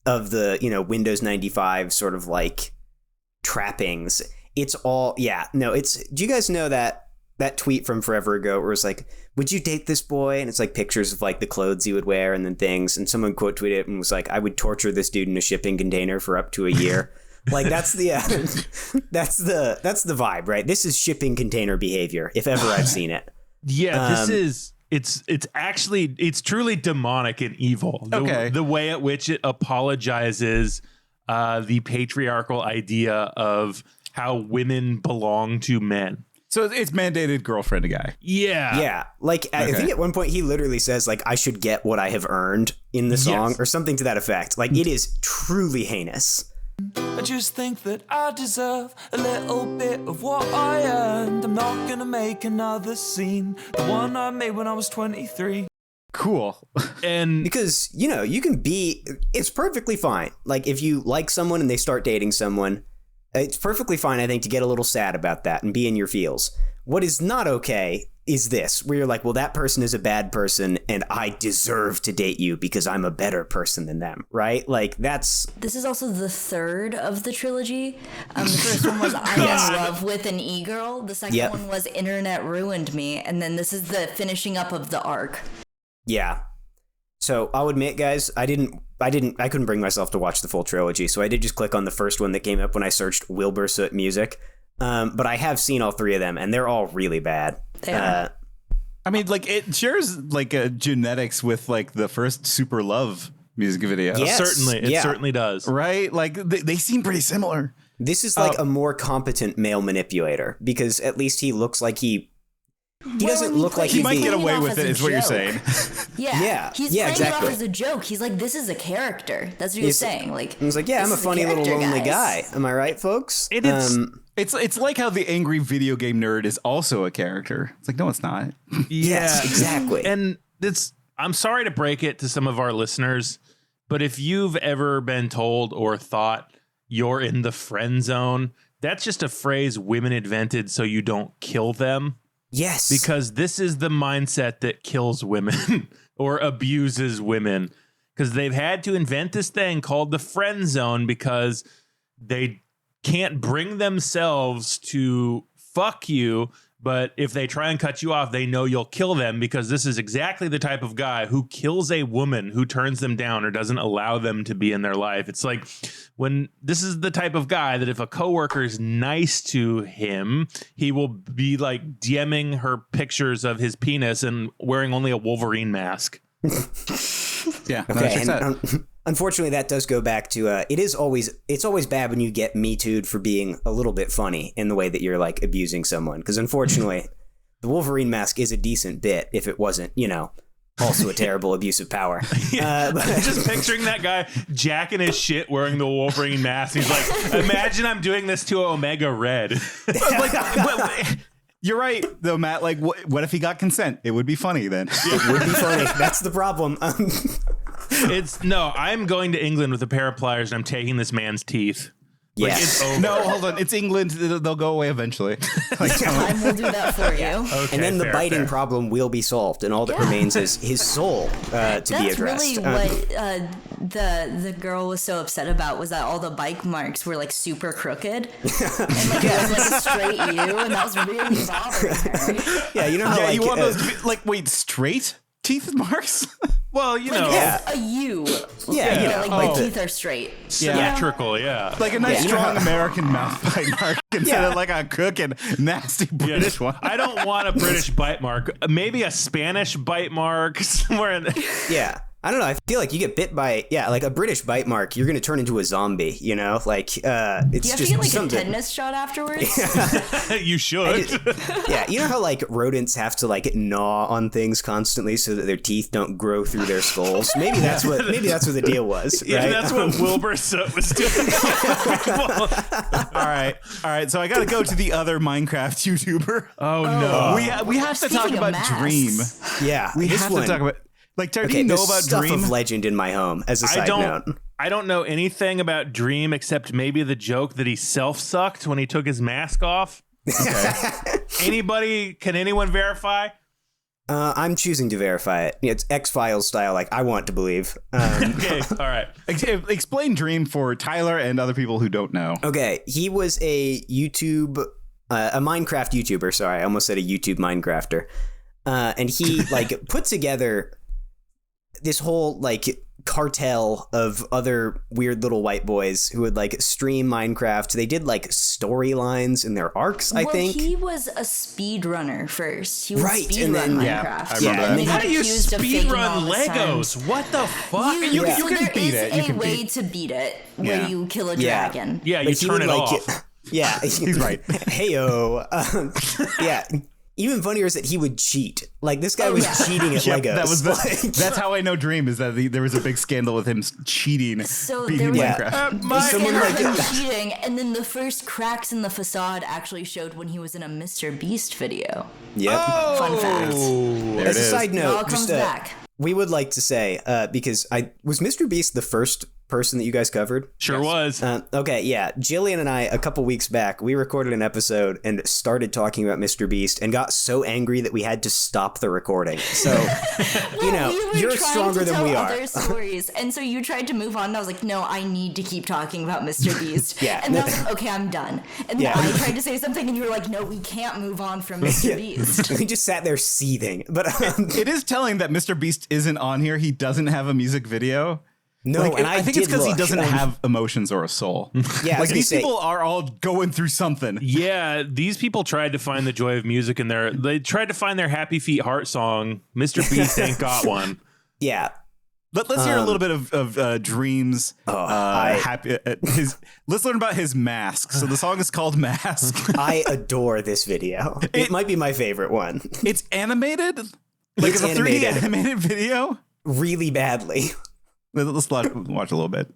of the, Windows 95 sort of like trappings. It's all, do you guys know that tweet from forever ago where it's like, would you date this boy? And it's like pictures of like the clothes he would wear and then things. And someone quote tweeted it and was like, I would torture this dude in a shipping container for up to a year. Like that's the vibe, right? This is shipping container behavior, if ever I've seen it. Yeah, it's truly demonic and evil. The way at which it apologizes the patriarchal idea of how women belong to men. So it's mandated girlfriend guy. Yeah. Yeah. Like, okay. I think at one point he literally says, like, I should get what I have earned in the song or something to that effect. Like, it is truly heinous. I just think that I deserve a little bit of what I earned. I'm not gonna make another scene, the one I made when I was 23. Cool. And because, you can it's perfectly fine. Like, if you like someone and they start dating someone, it's perfectly fine, I think, to get a little sad about that and be in your feels. What is not okay is this, where you're like, well, that person is a bad person and I deserve to date you because I'm a better person than them, right? Like, This is also the third of the trilogy. The first one was I'm in Love with an E-Girl. The second one was Internet Ruined Me. And then this is the finishing up of the arc. Yeah. So I'll admit, guys, I couldn't bring myself to watch the full trilogy, so I did just click on the first one that came up when I searched Wilbur Soot music. But I have seen all 3 of them, and they're all really bad. I mean, like, it shares like a genetics with like the first superluv music video. Yes, it certainly does. Right? Like they seem pretty similar. This is like a more competent male manipulator because at least he looks like he doesn't look like he might get away with it, is what you're saying. He's playing it off as a joke. He's like, this is a character. That's what he's saying. Like, he's like, I'm a funny little lonely guy. Am I right, folks? It's like how the angry video game nerd is also a character. It's like, no, it's not. Yes, exactly. And I'm sorry to break it to some of our listeners, but if you've ever been told or thought you're in the friend zone, that's just a phrase women invented so you don't kill them. Yes. Because this is the mindset that kills women or abuses women, because they've had to invent this thing called the friend zone because they can't bring themselves to fuck you. But if they try and cut you off, they know you'll kill them, because this is exactly the type of guy who kills a woman who turns them down or doesn't allow them to be in their life. It's like when this is the type of guy that if a coworker is nice to him, he will be like DMing her pictures of his penis and wearing only a Wolverine mask. Yeah. no, Okay, checks out. and unfortunately, that does go back to it's always bad when you get Me Too'd for being a little bit funny in the way that you're like abusing someone. Because unfortunately, the Wolverine mask is a decent bit if it wasn't, also a terrible abuse of power. Just picturing that guy jacking his shit wearing the Wolverine mask. He's like, imagine I'm doing this to Omega Red. You're right, though, Matt. Like, what if he got consent? It would be funny then. It would be funny. That's the problem. I'm going to England with a pair of pliers and I'm taking this man's teeth. Yeah. It's over. No, hold on. It's England. They'll go away eventually. I will do that for you. Okay, And then the fair, biting fair. problem will be solved, and all that remains is his soul to be That's addressed. really what the girl was so upset about, was that all the bike marks were like super crooked, and like it was like a straight U, and that was really bothering her. Yeah, you know how You want those to be like, wait, straight teeth marks? Well, Yeah. A U. Yeah, like my teeth are straight. Symmetrical, yeah. Like a nice, Yeah. strong American mouth bite mark instead of like a crooked, nasty British one. I don't want a British bite mark. Maybe a Spanish bite mark somewhere in there. Yeah. I don't know. I feel like you get bit by, like a British bite mark, you're going to turn into a zombie, Like, it's Do you have just to get like something. a tetanus shot afterwards? You should. Yeah, you know how like rodents have to like gnaw on things constantly so that their teeth don't grow through their skulls? Maybe that's what the deal was, right? Yeah, that's what Wilbur Soot was doing. All right. So I got to go to the other Minecraft YouTuber. Oh, no. We have to talk Speaking of about masks. Dream. Yeah, We this have one. to talk about. Like, Tara, do Okay, you know there's about stuff Dream? of legend in my home. As a side note, I don't know anything about Dream except maybe the joke that he self-sucked when he took his mask off. Okay. Can anyone verify? I'm choosing to verify it. It's X-Files style. Like I want to believe. Okay, all right. Explain Dream for Tyler and other people who don't know. Okay, he was a Minecraft YouTuber. Sorry, I almost said a YouTube Minecrafter. And he like put together this whole like cartel of other weird little white boys who would like stream Minecraft. They did like storylines in their arcs, I think. He was a speedrunner first. He would Right, speedrun and then- Minecraft. Yeah, I remember and that. then How do you accused of faking all speedrun the Legos? What the fuck? You can there beat is it. You a can way beat- to beat it where Yeah. you kill a Yeah. dragon. Yeah, you But he turn would, it like, off. Yeah, He's right. Heyo. Yeah. Even funnier is that he would cheat. Like this guy was cheating at Yep, Legos. that's how I know Dream is that there was a big scandal with him cheating. So beating there was Minecraft. Someone like him cheating, and then the first cracks in the facade actually showed when he was in a Mr. Beast video. Yep. Fun fact. There As it a is. side It all note, comes just back. we would like to say because was Mr. Beast the first person that you guys covered? Sure was. Okay, yeah. Jillian and I, a couple weeks back, we recorded an episode and started talking about Mr. Beast and got so angry that we had to stop the recording. So, We were you're trying stronger to than tell we are. other stories, and so you tried to move on. And I was like, no, I need to keep talking about Mr. Beast. Yeah. And then I was like, okay, I'm done. And then Yeah. I tried to say something, and you were like, no, we can't move on from Mr. Beast. We just sat there seething. But It is telling that Mr. Beast isn't on here. He doesn't have a music video. no, Like, and I think it's did because he look. doesn't have emotions or a soul. Yeah, I was Like gonna these say- people are all going through something. Yeah, these people tried to find the joy of music in they tried to find their Happy Feet heart song. Mr. Beast ain't got one. Yeah. Let's hear a little bit of Dream's happy. Let's learn about his mask. So the song is called Mask. I adore this video. It might be my favorite one. It's animated. Like It's it's a 3D animated. animated video. Really badly. Let's watch a little bit.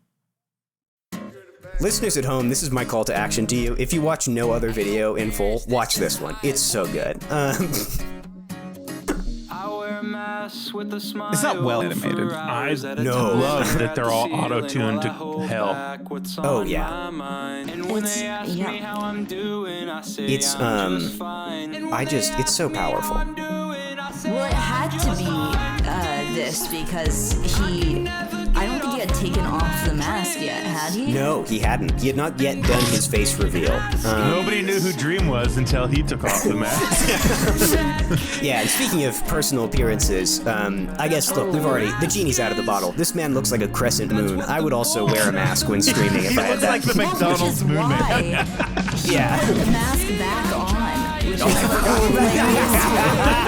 Listeners at home, this is my call to action to you. If you watch no other video in full, watch this one. It's so good. It's not well animated. I No. love that they're all auto-tuned to hell. Oh, yeah. It's, it's so powerful. Well, it had to be this because I don't think he had taken off the mask yet, had he? No, he hadn't. He had not yet done his face reveal. Nobody knew who Dream was until he took off the mask. Yeah, and speaking of personal appearances, I guess, look, the genie's out of the bottle. This man looks like a crescent moon. I would also wear a mask when streaming if He I had looks that. like the McDonald's Which is moon man. why Yeah. he put the mask back on. Which is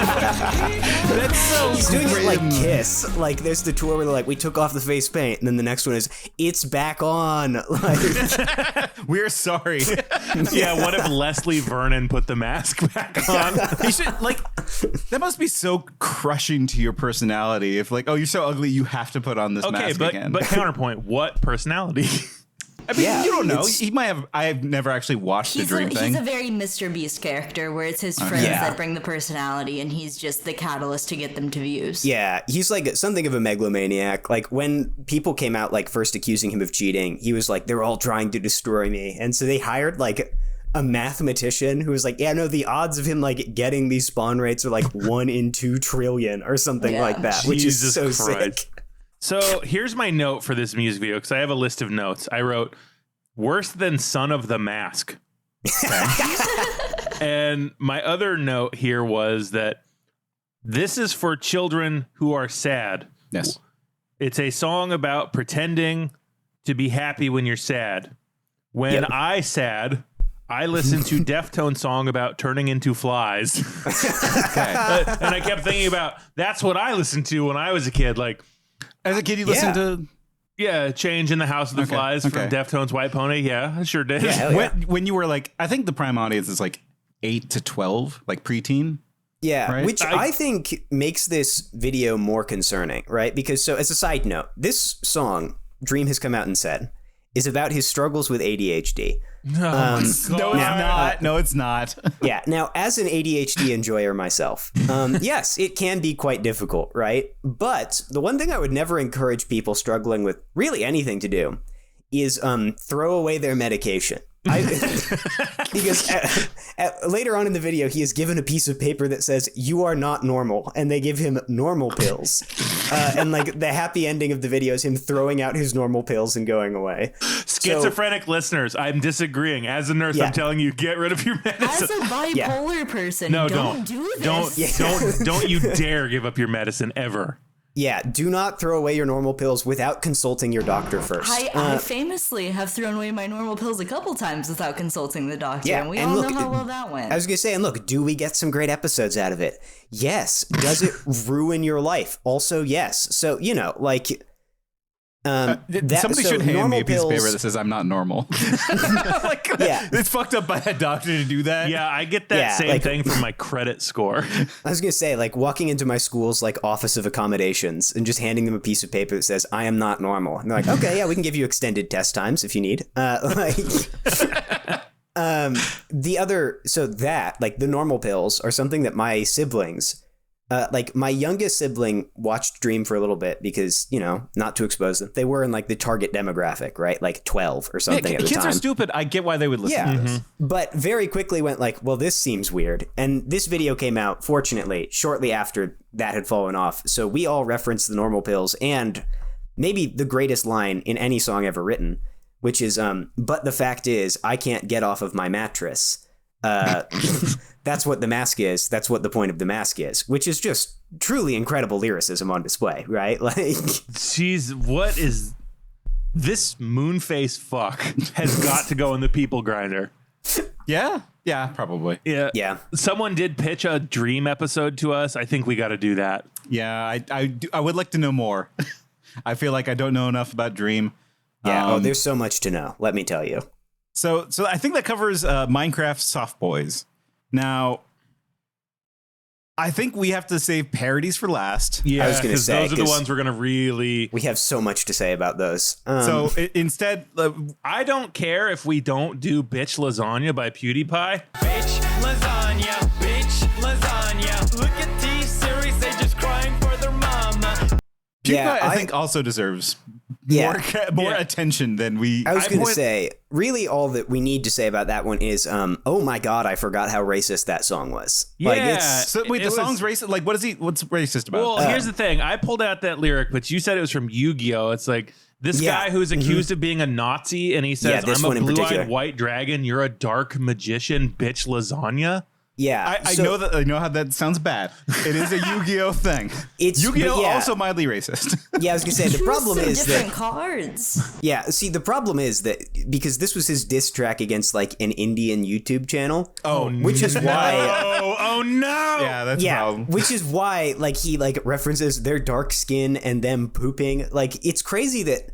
That's so He's doing it grim. like Kiss. Like, there's the tour where they're like, we took off the face paint, and then the next one is, it's back on. Like, We're sorry. Yeah, what if Leslie Vernon put the mask back on? You should like that must be so crushing to your personality if like, oh, you're so ugly you have to put on this Okay, mask again. but counterpoint, what personality? I mean, Yeah, you don't know. it's- He might have. I've never actually watched the Dream thing. He's a very Mr. Beast character where it's his friends Yeah. that bring the personality and he's just the catalyst to get them to views. yeah, he's like something of a megalomaniac. Like, when people came out, like, first accusing him of cheating, he was like, they're all trying to destroy me. And so they hired, like, a mathematician who was like, yeah, no, the odds of him, like, getting these spawn rates are, like, 1 in 2 trillion or something Yeah. like that, which is Jesus so Christ. sick. So here's my note for this music video, because I have a list of notes. I wrote, worse than Son of the Mask. And my other note here was that this is for children who are sad. Yes. It's a song about pretending to be happy when you're sad. When Yep. I sad, I listen to Deftones song about turning into flies. Okay. And I kept thinking about, that's what I listened to when I was a kid. Like, As a kid, you listened to yeah, Change in the House of the Okay, Flies okay. from Deftones White Pony. Yeah, I sure did. Yeah, hell yeah. when you were like, I think the prime audience is like 8 to 12, like preteen. Yeah, Right? which I think makes this video more concerning, right? Because, so as a side note, this song, Dream Has Come Out and Said, is about his struggles with ADHD. No, it's not. No, it's not. Yeah, now, as an ADHD enjoyer myself, yes, it can be quite difficult, right? But the one thing I would never encourage people struggling with really anything to do is throw away their medication. Because later on in the video, he is given a piece of paper that says, "You are not normal," and they give him normal pills. And like the happy ending of the video is him throwing out his normal pills and going away. Schizophrenic listeners, I'm disagreeing. As a nurse, Yeah. I'm telling you, get rid of your As medicine. a bipolar person, No, don't don't. do this. Don't you dare give up your medicine ever. Yeah, do not throw away your normal pills without consulting your doctor first. I famously have thrown away my normal pills a couple times without consulting the doctor, Yeah, and we and all look, know how well that went. I was gonna say, and look, do we get some great episodes out of it? Yes. Does it ruin your life? Also, yes. So, you know, like, Somebody should hand me a piece of paper that says I'm not normal. Like, Yeah. it's fucked up by a doctor to do that. Yeah, I get that Yeah, same like- thing from my credit score. I was gonna say, like, walking into my school's like office of accommodations and just handing them a piece of paper that says I am not normal, and they're like, okay, yeah, we can give you extended test times if you need. The other, so that, like, the normal pills are something that my siblings, like, my youngest sibling watched Dream for a little bit because, you know, not to expose them. They were in like the target demographic, right? Like 12 or Yeah, something at the kids time. are stupid. I get why they would listen Yeah. to this. But very quickly went like, well, this seems weird. And this video came out, fortunately, shortly after that had fallen off. So we all referenced the normal pills and maybe the greatest line in any song ever written, which is, but the fact is, I can't get off of my mattress. That's what the mask is. That's what the point of the mask is, which is just truly incredible lyricism on display, right? Like, Jeez, what is this moonface fuck has got to go in the people grinder. Yeah, probably. Yeah. yeah. Someone did pitch a Dream episode to us. I think we got to do that. Yeah, I would like to know more. I feel like I don't know enough about Dream. Yeah. There's so much to know. Let me tell you. So I think that covers Minecraft Soft Boys. Now, I think we have to save parodies for last. Yeah, I was gonna 'cause say, those are the 'cause- ones we're gonna really. We have so much to say about those. So instead, I don't care if we don't do "Bitch Lasagna" by PewDiePie. Bitch lasagna, bitch lasagna. Look at T-Series, they just crying for their mama. PewDiePie, Yeah, I think also deserves more Yeah. I attention than was going to point- say, really all that we need to say about that one is, oh my God, I forgot how racist that song was. Like, Yeah. it's, So wait, It the was- song's racist. Like, what's racist about? Well, here's the thing. I pulled out that lyric, but you said it was from Yu-Gi-Oh! It's like this Yeah. guy who's accused of being a Nazi, and he Yeah, says, this "I'm one a in particular. blue-eyed white dragon. You're a dark magician, bitch lasagna." Yeah, I know that. I know how that sounds bad. It is a Yu-Gi-Oh thing. Yu-Gi-Oh also mildly racist. Yeah, I was gonna say the problem is different that cards. Yeah, see, the problem is that because this was his diss track against like an Indian YouTube channel. Which is why. Oh no! Yeah, that's a problem. Which is why like he like references their dark skin and them pooping. Like it's crazy that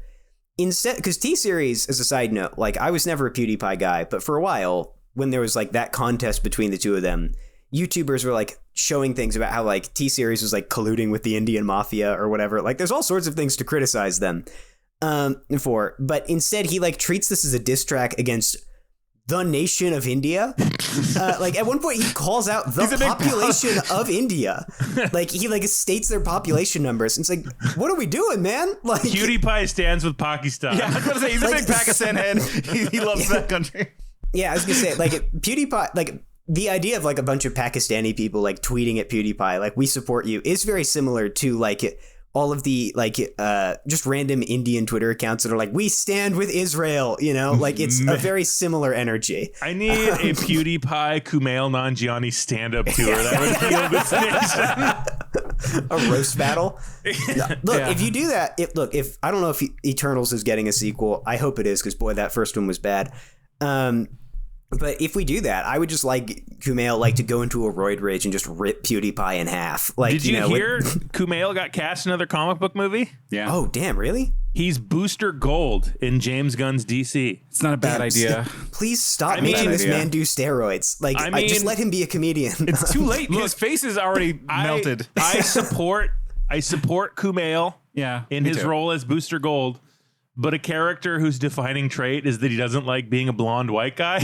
instead, because T-Series, as a side note, like I was never a PewDiePie guy, but for a while when there was like that contest between the two of them, YouTubers were like showing things about how like T-Series was like colluding with the Indian mafia or whatever. Like there's all sorts of things to criticize them for, but instead he like treats this as a diss track against the nation of India. Like at one point he calls out the population of India. Like he like states their population numbers. And it's like, what are we doing, man? Like PewDiePie stands with Pakistan. Yeah, I was gonna say he's a big Pakistan head. He loves that country. Yeah, I was gonna say like PewDiePie, like the idea of like a bunch of Pakistani people like tweeting at PewDiePie, like we support you, is very similar to like all of the like just random Indian Twitter accounts that are like, we stand with Israel, you know, like it's a very similar energy. I need a PewDiePie Kumail Nanjiani stand-up tour that would heal this nation. A roast battle. Look, if you do that, if I don't know if Eternals is getting a sequel, I hope it is, because boy, that first one was bad. But if we do that, I would just like Kumail like to go into a roid rage and just rip PewDiePie in half. Like, did you hear Kumail got cast in another comic book movie? Yeah. Oh, damn, really? He's Booster Gold in James Gunn's DC. It's not a bad idea. Please stop making this man do steroids. Like, I just let him be a comedian. It's too late. His face is already melted. I support Kumail in his role as Booster Gold. But a character whose defining trait is that he doesn't like being a blonde white guy.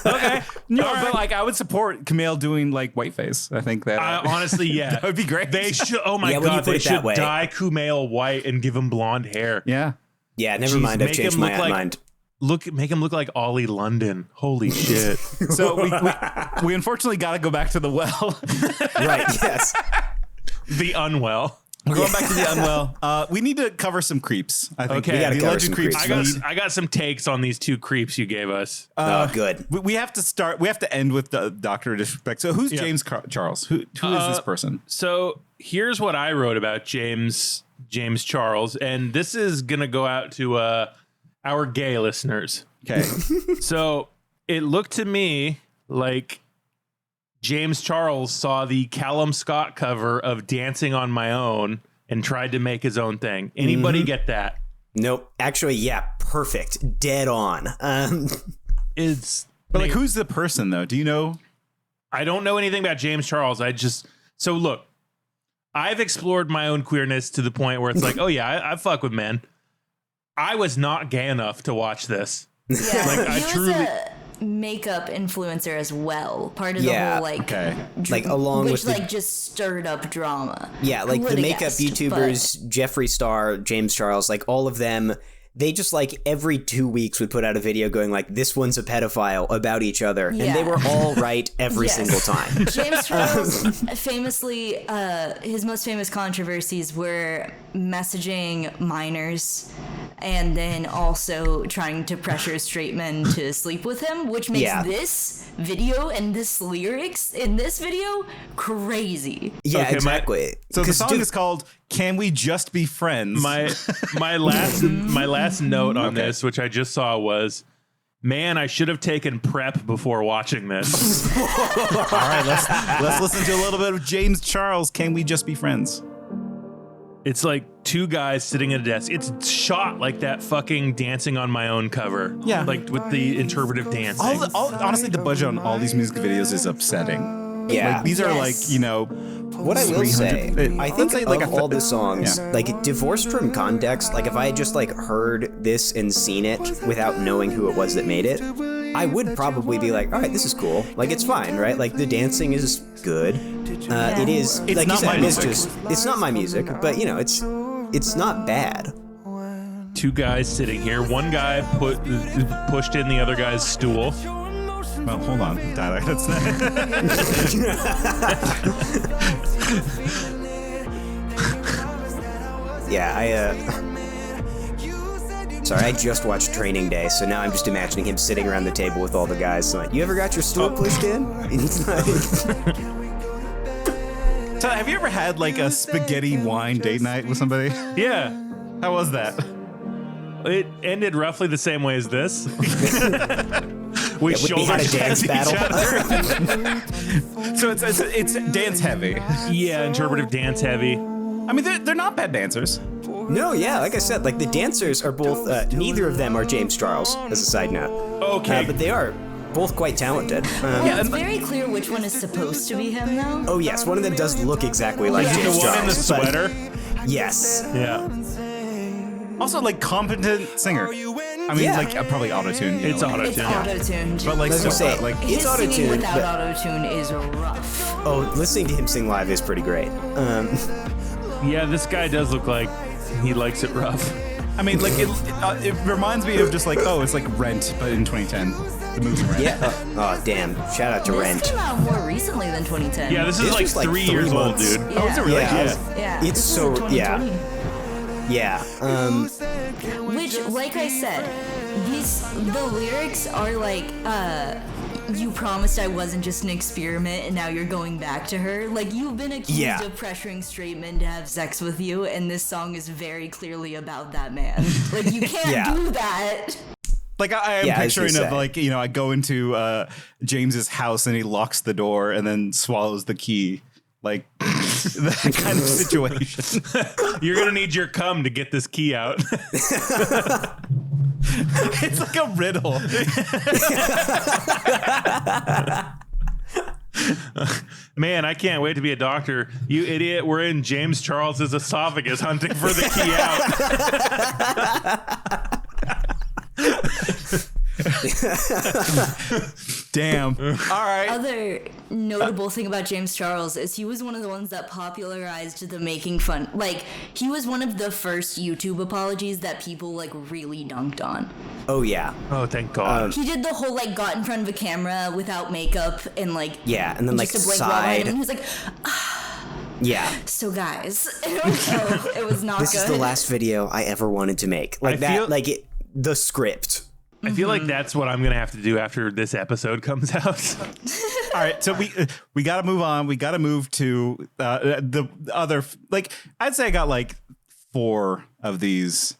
Okay. No, but like I would support Kumail doing like whiteface. I think that honestly, yeah, that would be great. They should. Oh my god, they should dye Kumail white and give him blonde hair. Yeah. Yeah. Never mind. I've changed my mind. Make him look like Ollie London. Holy shit. So we unfortunately got to go back to the well. Right. Yes. The unwell. We're going back to the unwell. We need to cover some creeps. I think. Okay, we gotta cover some creeps. I got some takes on these two creeps you gave us. Good. We have to start. We have to end with the Doctor Disrespect. So who's James Charles? Who is this person? So here's what I wrote about James Charles, and this is gonna go out to our gay listeners. Okay. So it looked to me like James Charles saw the Callum Scott cover of Dancing on My Own and tried to make his own thing. Anybody get that? Nope. Actually, yeah, perfect. Dead on. But like, who's the person though? Do you know? I don't know anything about James Charles. So look, I've explored my own queerness to the point where it's like, oh yeah, I fuck with men. I was not gay enough to watch this. Yeah, like I truly. Makeup influencer as well, part of the whole like along which with just stirred up drama. Yeah, like the makeup YouTubers, Jeffree Star, James Charles, like all of them, they just like every 2 weeks would put out a video going like, this one's a pedophile about each other, and they were all right every single time. James Charles famously, his most famous controversies were messaging minors and then also trying to pressure straight men to sleep with him, which makes this video and this lyrics in this video crazy. Yeah, okay, exactly. So the song is called "Can We Just Be Friends?" My last note on this, which I just saw, was, man, I should have taken prep before watching this. All right, let's listen to a little bit of James Charles. Can we just be friends? It's like two guys sitting at a desk. It's shot like that fucking Dancing on My Own cover. Yeah. Like with the interpretive dancing. Honestly, the budget on all these music videos is upsetting. Yeah. Like, these are like, you know... What I will say, I think like of all the songs, like divorced from context, like if I had just like heard this and seen it without knowing who it was that made it, I would probably be like, all right, this is cool. Like it's fine, right? Like the dancing is good. It is, it's like not you said, my music. it's not my music, but you know, it's not bad. Two guys sitting here. One guy pushed in the other guy's stool. Well, hold on. That's not. Yeah, Sorry, I just watched Training Day, so now I'm just imagining him sitting around the table with all the guys. Like, you ever got your stool pushed in? And he's like, So have you ever had like a spaghetti wine date night with somebody? Yeah. How was that? It ended roughly the same way as this. We we had a dance battle. So it's dance heavy. Yeah, interpretive dance heavy. I mean, they're not bad dancers. No, yeah, like I said, like the dancers are both, neither of them are James Charles, as a side note. Okay. But they are both quite talented. Well, it's very clear which one is supposed to be him, though. Oh yes, one of them does look exactly like the James one in the Charles. but- sweater. Yes. Yeah. Also, like competent singer. I mean, Yeah. like probably autotune. It's auto. It's auto-tuned. But like, I was so, gonna say, like His it's singing auto-tuned, without but- auto-tune is rough. Oh, listening to him sing live is pretty great. Yeah, this guy does look like he likes it rough. I mean, like it reminds me of just like it's like Rent, but in 2010, the movie Rent. Yeah. Oh, damn. Shout out to This Rent. came out more recently than 2010. Yeah, this is This like was like 3 3 years old, months. dude. Yeah. Oh, is it really? Yeah. Yeah, It's this is so- yeah. 2020. Yeah. Which, like I said, the lyrics are like, you promised I wasn't just an experiment and now you're going back to her. Like, you've been accused Yeah. of pressuring straight men to have sex with you, and this song is very clearly about that man. Like, you can't Yeah. do that. Like I am Yeah, I was gonna picturing of say. like, I go into James's house and he locks the door and then swallows the key. Like that kind of situation. You're gonna need your cum to get this key out. It's like a riddle. Man, I can't wait to be a doctor. You idiot, we're in James Charles's esophagus hunting for the key out. Damn. All right. Other notable thing about James Charles is he was one of the ones that popularized the making fun. Like, he was one of the first YouTube apologies that people, like, really dunked on. Oh, yeah. Oh, thank God. He did the whole, like, got in front of a camera without makeup and, like, Yeah, and then, like, just a blank wall behind him. sighed. And he was like, Yeah. so guys, it was not This good. is the last video I ever wanted to make. Like I that, feel- like it, the script. I feel like that's what I'm gonna have to do after this episode comes out. All right, so we got to move on. We got to move to the other. Like, I'd say I got like 4 of these.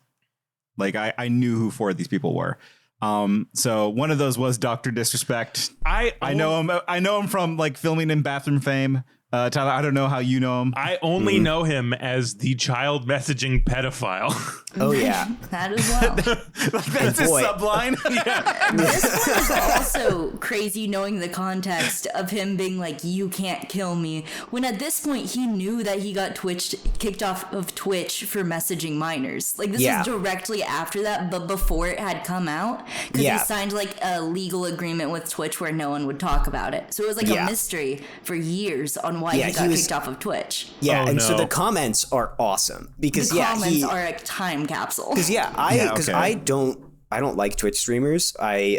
Like, I knew who 4 of these people were. So one of those was Dr. Disrespect. I know him. I know him from like filming in Bathroom Fame. Tyler, I don't know how you know him. I only know him as the child messaging pedophile. Oh yeah. That as well. That's his boy. subline. This one is also crazy knowing the context of him being like, you can't kill me. When at this point he knew that he got kicked off of Twitch for messaging minors. Like, this Yeah. was directly after that, but before it had come out. Because Yeah. he signed like a legal agreement with Twitch where no one would talk about it. So it was like Yeah. a mystery for years on why Yeah, he got he was- kicked off of Twitch. Yeah, Oh, and so no. the comments are awesome because The yeah, comments he are a time capsule. because Yeah, okay. I don't like Twitch streamers. I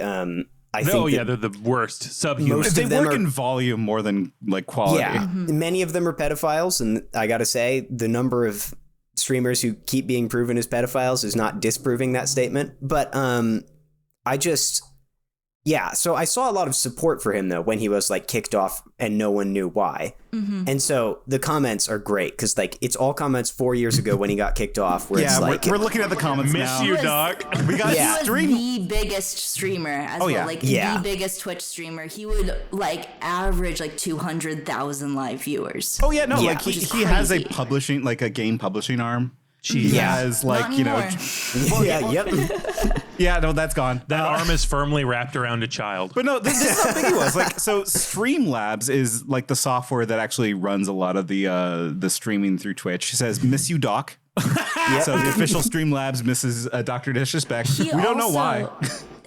think Oh that yeah, they're the worst. Subhuman. Most They of them work are- in volume more than like quality. yeah, many of them are pedophiles, and I gotta say the number of streamers who keep being proven as pedophiles is not disproving that statement. But I just. Yeah, so I saw a lot of support for him though when he was like kicked off and no one knew why. And so the comments are great because like it's all comments 4 years ago when he got kicked off. Where Yeah, it's like we're looking at the comments Miss now. you, was- dog. We got Yeah. He stream. was the biggest streamer as Oh, well, yeah. like Yeah. the biggest Twitch streamer. He would like average like 200,000 live viewers. Oh yeah, no, Yeah. like Which is he has a crazy. publishing, like a game publishing arm. Jeez. He Yeah. has like, Not you know, anymore. yeah, yep. yeah, no, that's gone. That arm is firmly wrapped around a child. But no, this is how big he was. Like, so Streamlabs is like the software that actually runs a lot of the streaming through Twitch. It says "Miss you, Doc." So the official Streamlabs misses Dr. Disrespect. He We don't know also- why.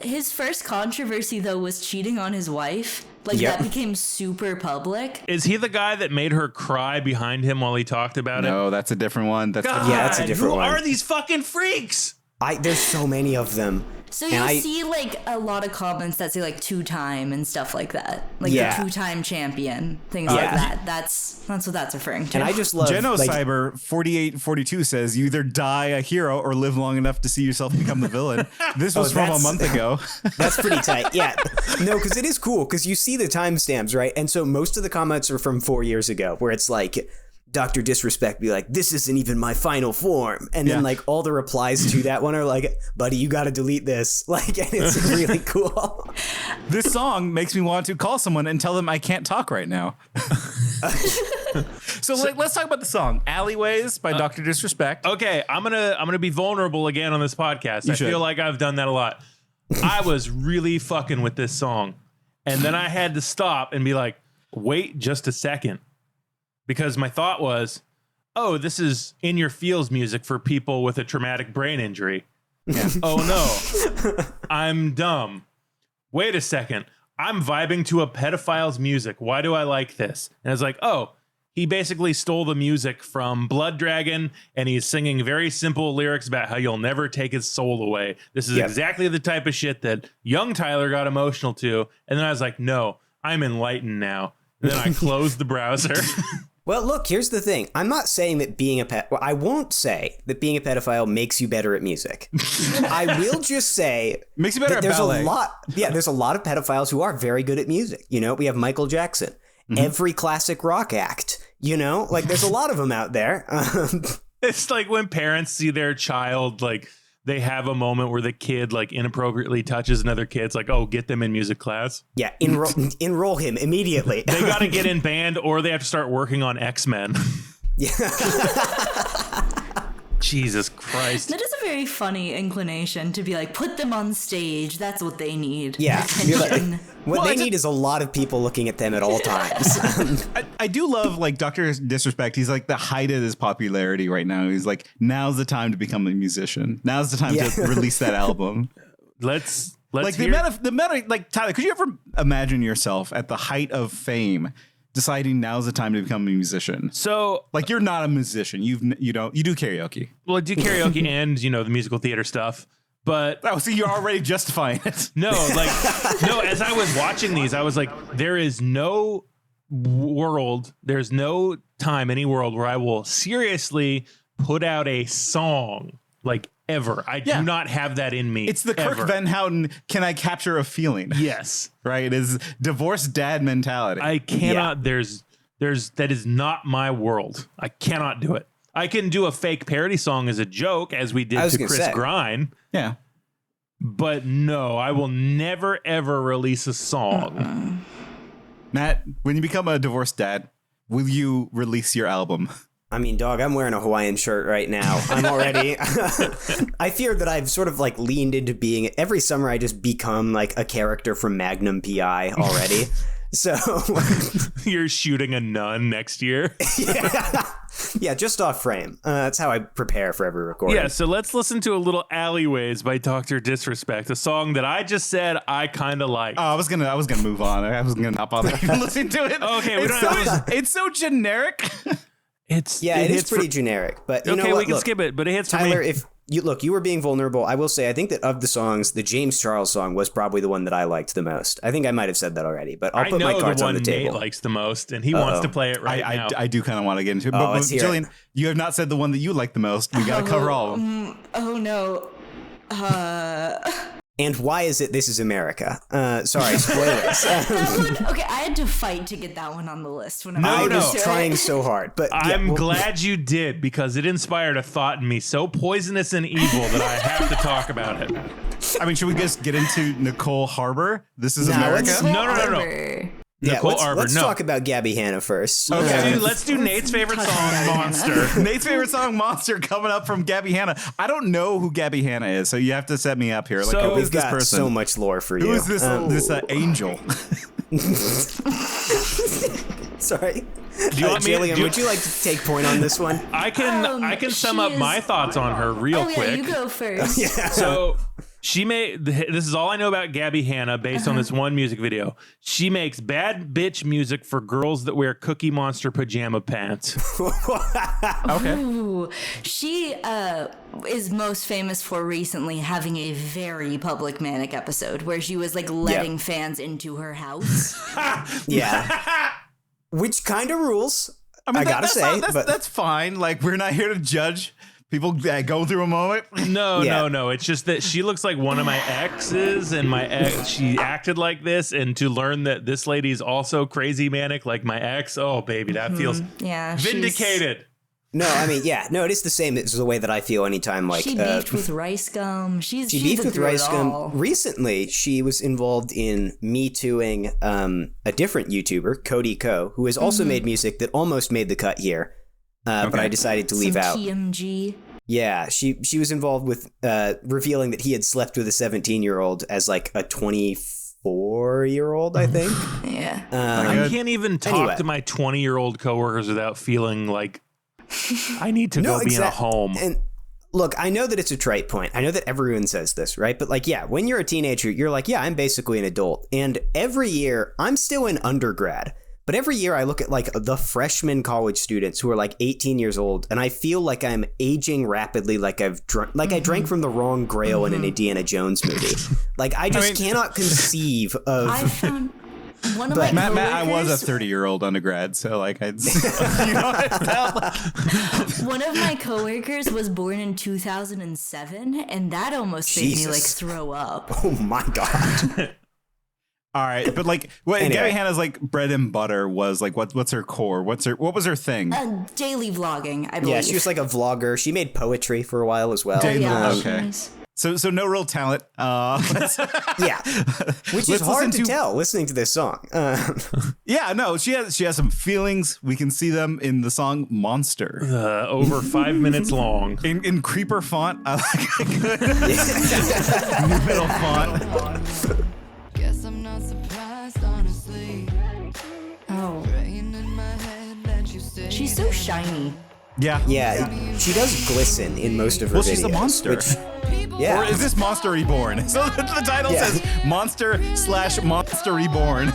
His first controversy though was cheating on his wife. Like Yep. that became super public. Is he the guy that made her cry behind him while he talked about it? No, that's a different one. That's God, Yeah, that's a different who one. are these fucking freaks? There's so many of them. So you'll see like a lot of comments that say like 2-time and stuff like that, like the 2-time champion, things like that. That's what that's referring to. And I just love Genocyber 4842 says you either die a hero or live long enough to see yourself become the villain. This was from a month ago. That's pretty tight. Yeah, no, because it is cool because you see the timestamps, right? And so most of the comments are from 4 years ago, where it's like Dr. Disrespect be like, this isn't even my final form. And then like all the replies to that one are like, buddy, you got to delete this. Like, and it's really cool. This song makes me want to call someone and tell them I can't talk right now. So let's talk about the song Alleyways by Dr. Disrespect. Okay, I'm gonna be vulnerable again on this podcast. I feel like I've done that a lot. I was really fucking with this song. And then I had to stop and be like, wait just a second. Because my thought was, oh, this is in your feels music for people with a traumatic brain injury. Oh no, I'm dumb. Wait a second. I'm vibing to a pedophile's music. Why do I like this? And I was like, oh, he basically stole the music from Blood Dragon and he's singing very simple lyrics about how you'll never take his soul away. This is exactly the type of shit that young Tyler got emotional to. And then I was like, no, I'm enlightened now. And then I closed the browser. Well, look, here's the thing. I'm not saying that being I won't say that being a pedophile makes you better at music. I will just say makes you better at ballet. There's a lot of pedophiles who are very good at music. You know, we have Michael Jackson, every classic rock act, you know, like there's a lot of them out there. It's like when parents see their child, like they have a moment where the kid like inappropriately touches another kid. It's like, oh, get them in music class. Yeah, enroll him immediately. They got to get in band or they have to start working on X-Men. Yeah. Jesus Christ. That is a very funny inclination to be like, put them on stage. That's what they need. Yeah. What they need is a lot of people looking at them at all times. I do love like Dr. Disrespect. He's like the height of his popularity right now. He's like, now's the time to become a musician. Now's the time to release that album. Let's like the meta, like Tyler, could you ever imagine yourself at the height of fame deciding now's the time to become a musician? So like you're not a musician. You do karaoke. Well, I do karaoke and, you know, the musical theater stuff. But so you're already justifying it. No, as I was watching these, I was like, there is no world, there's no time, any world where I will seriously put out a song like ever. I do not have that in me. It's the Kirk Van Houten, can I capture a feeling? Yes. Right? It is divorced dad mentality. I cannot, there's that is not my world. I cannot do it. I can do a fake parody song as a joke, as we did to Chris Grine. Yeah. But no, I will never, ever release a song. Matt, when you become a divorced dad, will you release your album? I mean, dog, I'm wearing a Hawaiian shirt right now. I'm already... I fear that I've sort of like leaned into being... Every summer I just become like a character from Magnum P.I. already. So... You're shooting a nun next year? Yeah, just off frame. That's how I prepare for every recording. Yeah, so let's listen to a little Alleyways by Dr. Disrespect, a song that I just said I kind of like. Oh, I was gonna move on. I was gonna not bother even listening to it. Okay, it's so generic. It is pretty generic, but you know what? We can skip it, but it hits Tyler, for me. If you were being vulnerable. I will say, I think that of the songs, the James Charles song was probably the one that I liked the most. I think I might have said that already, but I'll put my cards on the table. Nate likes the most, and he wants to play it right now. I do kind of want to get into it. But Jillian, you have not said the one that you like the most. We got to cover all of them. Oh no. And why is it This Is America? Sorry, spoilers. That one, okay, I had to fight to get that one on the list. When I was trying so hard, but I'm glad you did, because it inspired a thought in me so poisonous and evil that I have to talk about it. I mean, should we just get into Nicole Harbor? This Is America? No. Yeah, let's talk about Gabby Hanna first. Okay, let's do Nate's favorite song, Monster. Nate's favorite song, Monster, coming up from Gabby Hanna. I don't know who Gabby Hanna is, so you have to set me up here. Like, so who is this person? So much lore for you. Who is this angel? Sorry. Jillian, would you like to take point on this one? I can sum up my thoughts on her real quick. You go first. So She made this is all I know about Gabby Hanna based on this one music video. She makes bad bitch music for girls that wear Cookie Monster pajama pants. Okay. Ooh, she is most famous for recently having a very public manic episode where she was like letting fans into her house. Yeah. Which kind of rules. I gotta that's say, not- but that's fine. Like, we're not here to judge people that go through a moment. No. It's just that she looks like one of my exes, and my ex, she acted like this. And to learn that this lady's also crazy manic like my ex, oh baby, that feels vindicated. no, I mean, no, it is the same as the way that I feel anytime like She beefed with Rice Gum. She beefed with Rice Gum. Recently, she was involved in Me Tooing a different YouTuber, Cody Ko, who has also made music that almost made the cut here. But I decided to leave out. TMG. Yeah, she was involved with revealing that he had slept with a 17-year-old as like a 24-year-old, I think. Yeah. I can't even talk to my 20-year-old coworkers without feeling like I need to go be in a home. And look, I know that it's a trite point. I know that everyone says this, right? But like, when you're a teenager, you're like, I'm basically an adult. And every year, I'm still in undergrad. But every year I look at like the freshman college students who are like 18 years old, and I feel like I'm aging rapidly, like I've drunk, like I drank from the wrong grail in an Indiana Jones movie. Like I just cannot conceive of. I found one of my Matt, coworkers. I was a 30-year-old undergrad, so like I felt like. One of my coworkers was born in 2007, and that almost made me like throw up. Oh my god. All right, but like, what Gabby Hanna's like bread and butter was like, what's her core? What was her thing? Daily vlogging, I believe. Yeah, she was like a vlogger. She made poetry for a while as well. Okay. So no real talent. Yeah, which is hard to tell listening to this song. Yeah, no, she has some feelings. We can see them in the song "Monster." Over 5 minutes long. In creeper font, I like a good middle font. Guess I'm not surprised, honestly. Oh. Praying in my head that you say She's so shiny. Yeah. Yeah, she does glisten in most of her videos. Well, she's a monster. Yeah. Or is this Monster Reborn? So the title says Monster/Monster Reborn.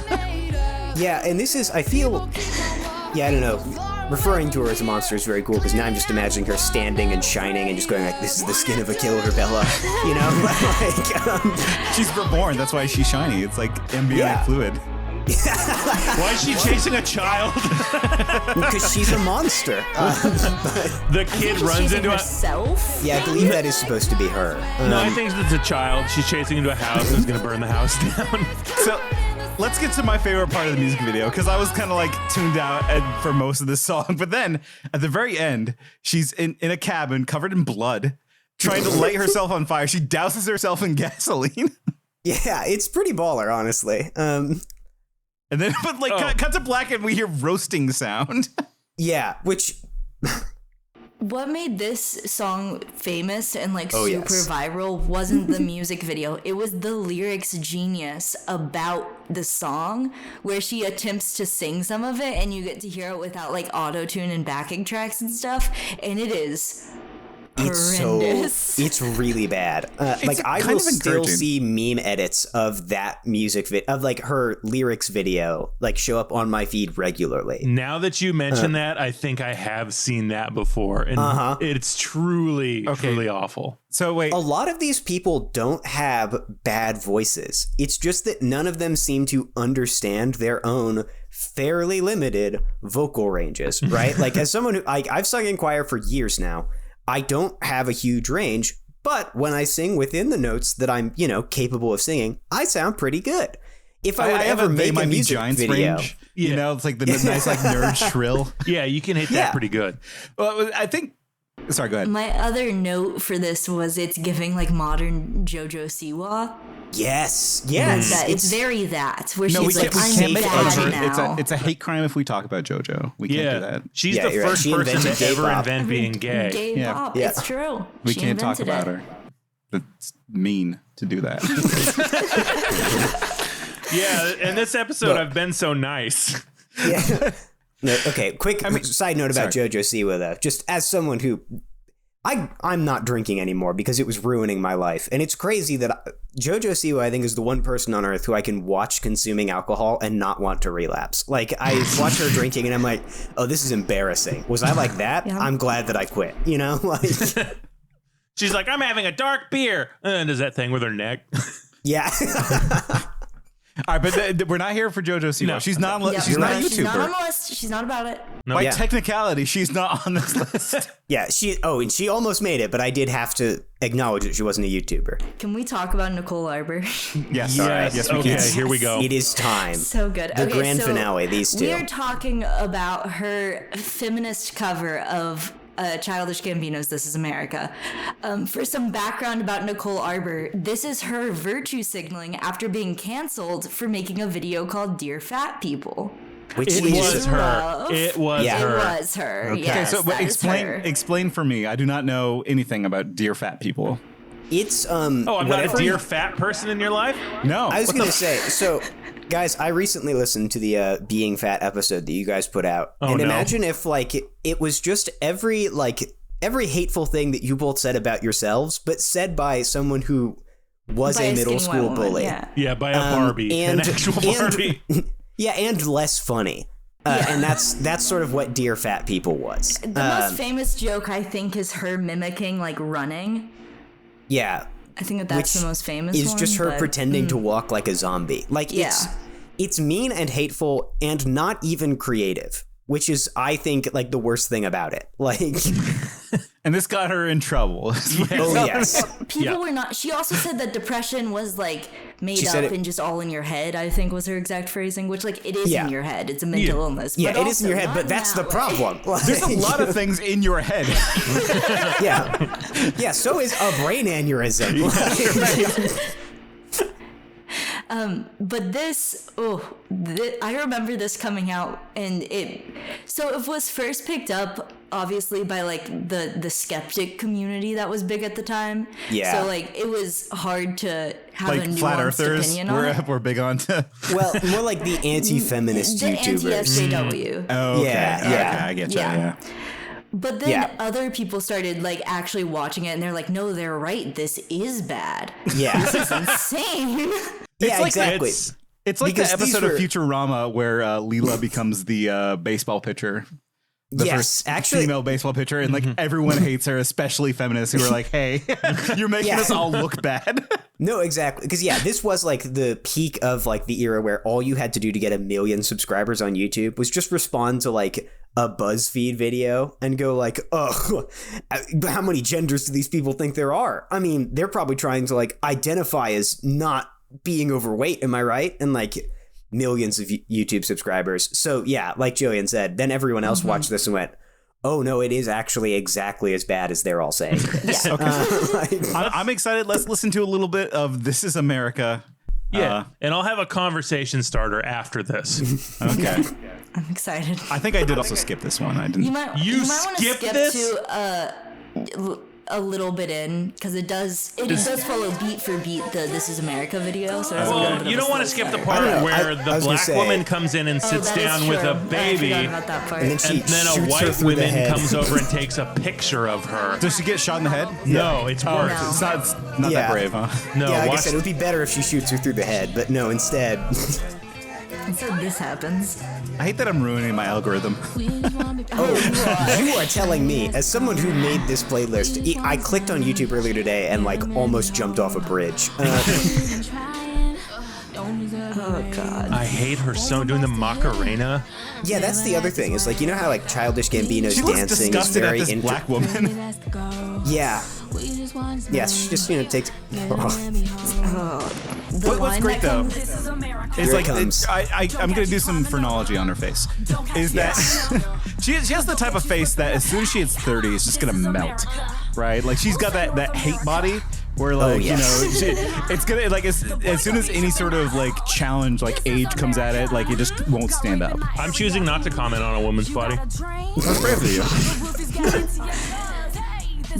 Yeah, and this is, I feel, I don't know. Referring to her as a monster is very cool because now I'm just imagining her standing and shining and just going like, this is the skin of a killer Bella, you know? Like, she's reborn. That's why she's shiny. It's like embryonic fluid. Why is she chasing a child? Because she's a monster. The kid runs into herself. Yeah, I believe that is supposed to be her. No, I think it's a child. She's chasing into a house and is going to burn the house down. So let's get to my favorite part of the music video, because I was kind of like tuned out for most of this song. But then at the very end, she's in a cabin covered in blood, trying to light herself on fire. She douses herself in gasoline. Yeah, it's pretty baller, honestly. And then, but like, cut to black and we hear roasting sound. Yeah, which... What made this song famous and like super viral wasn't the music video. It was the lyrics genius about the song, where she attempts to sing some of it and you get to hear it without like auto-tune and backing tracks and stuff. And it is horrendous. It's really bad. Like I will still see meme edits of that music of like her lyrics video like show up on my feed regularly. Now that you mention that, I think I have seen that before, and it's truly awful. So wait, a lot of these people don't have bad voices. It's just that none of them seem to understand their own fairly limited vocal ranges, right? Like as someone who I've sung in choir for years now, I don't have a huge range, but when I sing within the notes that I'm, capable of singing, I sound pretty good. If I would ever make a music video, range, you know, it's like the nice like nerd shrill. Yeah, you can hit that pretty good. Well, I think. Sorry, go ahead. My other note for this was it's giving like modern JoJo Siwa. Yes. It's very that where she's like, I'm make bad now. It's a hate crime if we talk about JoJo. We can't do that. She's the first person to ever invent being gay. Gay pop. It's true. We can't talk about her. It's mean to do that. Yeah, in this episode, I've been so nice. Yeah. No, okay, quick side note about JoJo Siwa, though. Just as someone who I'm not drinking anymore because it was ruining my life. And it's crazy that JoJo Siwa, I think, is the one person on earth who I can watch consuming alcohol and not want to relapse. Like, I watch her drinking and I'm like, oh, this is embarrassing. Was I like that? Yeah. I'm glad that I quit, you know? Like, she's like, I'm having a dark beer. And does that thing with her neck. Yeah. All right, but we're not here for JoJo Siwa. No. She's not. She's not a YouTuber. She's not on the list. She's not about it. No. By technicality, she's not on this list. Yeah, and she almost made it, but I did have to acknowledge that she wasn't a YouTuber. Can we talk about Nicole Arbour? Yes. All right. Yes, we can. Okay, here we go. It is time. So good. The grand finale. These two. We are talking about her feminist cover of Childish Gambino's This Is America. For some background about Nicole Arbour, this is her virtue signaling after being canceled for making a video called Dear Fat People. Which it was her. It was her. It was her. Okay, yes, so explain for me. I do not know anything about Dear Fat People. It's I'm not a dear fat person in your life? No. I was going to say, so guys, I recently listened to the Being Fat episode that you guys put out. And imagine if like it was just every hateful thing that you both said about yourselves, but said by someone who was a middle school bully. Yeah, by a Barbie, an actual Barbie. Yeah, and less funny. And that's sort of what Dear Fat People was. The most famous joke, I think, is her mimicking like running. Yeah. I think that's the most famous one. Is one, just her pretending to walk like a zombie. Like, it's mean and hateful and not even creative, which is, I think, like the worst thing about it. Like, and this got her in trouble. Oh, yes. People were not. She also said that depression was like made up and just all in your head, I think was her exact phrasing, which like it is in your head. It's a mental illness. Yeah, but it is in your head, but that's the problem. Like, there's a lot of things in your head. Yeah, so is a brain aneurysm. But this, I remember this coming out, and it was first picked up obviously by like the skeptic community that was big at the time. Yeah. So like it was hard to have like a nuanced flat earthers opinion on it. We're big on to. Well, more like the anti-feminist YouTubers. The anti-SJW. Oh, okay. Yeah. Okay, I get you. Yeah. But then other people started like actually watching it, and they're like, "No, they're right. This is bad. Yeah, this is insane." Exactly. It's like because the episode of Futurama where Leela becomes the baseball pitcher. The first female baseball pitcher, and like everyone hates her, especially feminists who are like, "Hey, you're making us all look bad." No, exactly, because this was like the peak of like the era where all you had to do to get 1 million subscribers on YouTube was just respond to like a BuzzFeed video and go like, "Oh, how many genders do these people think there are?" I mean, they're probably trying to like identify as not being overweight. Am I right? And like millions of YouTube subscribers. So yeah, like Jillian said, then everyone else watched this and went, oh no, it is actually exactly as bad as they're all saying. I'm excited. Let's listen to a little bit of This Is America. Yeah, and I'll have a conversation starter after this. Okay. I'm excited. I think I did also skip this one. I didn't. You might want to skip this to a little bit in, because it does follow beat for beat the This Is America video. So well, you don't want to skip the part where the black woman comes in and sits down with a baby, and then a white woman comes over and takes a picture of her. Does she get shot in the head? No, it's worse. No. It's not that brave, huh? No, like I said, it would be better if she shoots her through the head, but no, instead. Instead, this happens. I hate that I'm ruining my algorithm. You are telling me, as someone who made this playlist, I clicked on YouTube earlier today and like almost jumped off a bridge. Oh god. I hate her so doing the Macarena. Yeah, that's the other thing. It's like, you know how like Childish Gambino's she dancing is very at this black woman. Yeah. Yes, she just takes. What's great though is like I'm gonna do some phrenology on her face. Is that she has the type of face that as soon as she hits 30, it's just gonna melt, right? Like she's got that hate body. Where like it's gonna like as soon as any sort of like challenge like age comes at it, like it just won't stand up. I'm choosing not to comment on a woman's body. That's brave of you.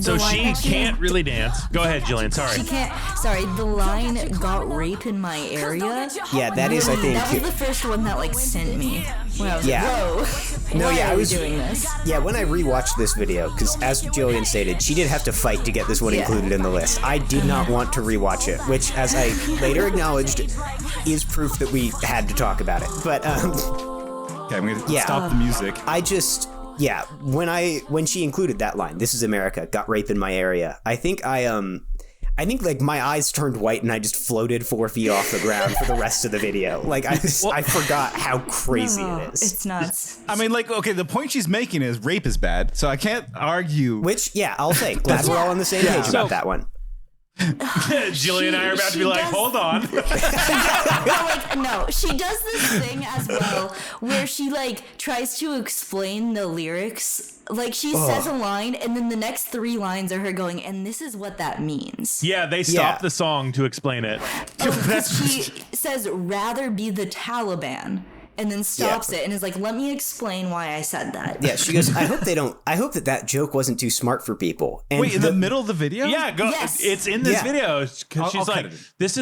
So she can't really dance. Go ahead, Jillian. Sorry. She can't. Sorry, the line "got rape in my area." Yeah, that is, I think. That was the first one that like sent me. When I was like, whoa. No, why yeah, are I we was doing this. Yeah, when I rewatched this video, because as Jillian stated, she did have to fight to get this one included in the list. I did not want to rewatch it, which, as I later acknowledged, is proof that we had to talk about it. But Okay, I'm gonna stop the music. I just when she included that line, "This is America, got rape in my area," I think like my eyes turned white and I just floated 4 feet off the ground for the rest of the video. Like I forgot how crazy it is. It's nuts. I mean, like, okay, the point she's making is rape is bad, so I can't argue. Which, yeah, I'll say. Glad we're all on the same page about that one. Jillian and I are about to be like, hold on. No, she does this thing as well where she like tries to explain the lyrics. Like she says a line and then the next 3 lines are her going, and this is what that means. Yeah, they stopped the song to explain it. She says, rather be the Taliban. And then stops it and is like, let me explain why I said that. Yeah, she goes, I hope that joke wasn't too smart for people. And wait, in the middle of the video? Yeah, go. Yes. It's in this video because she's like, this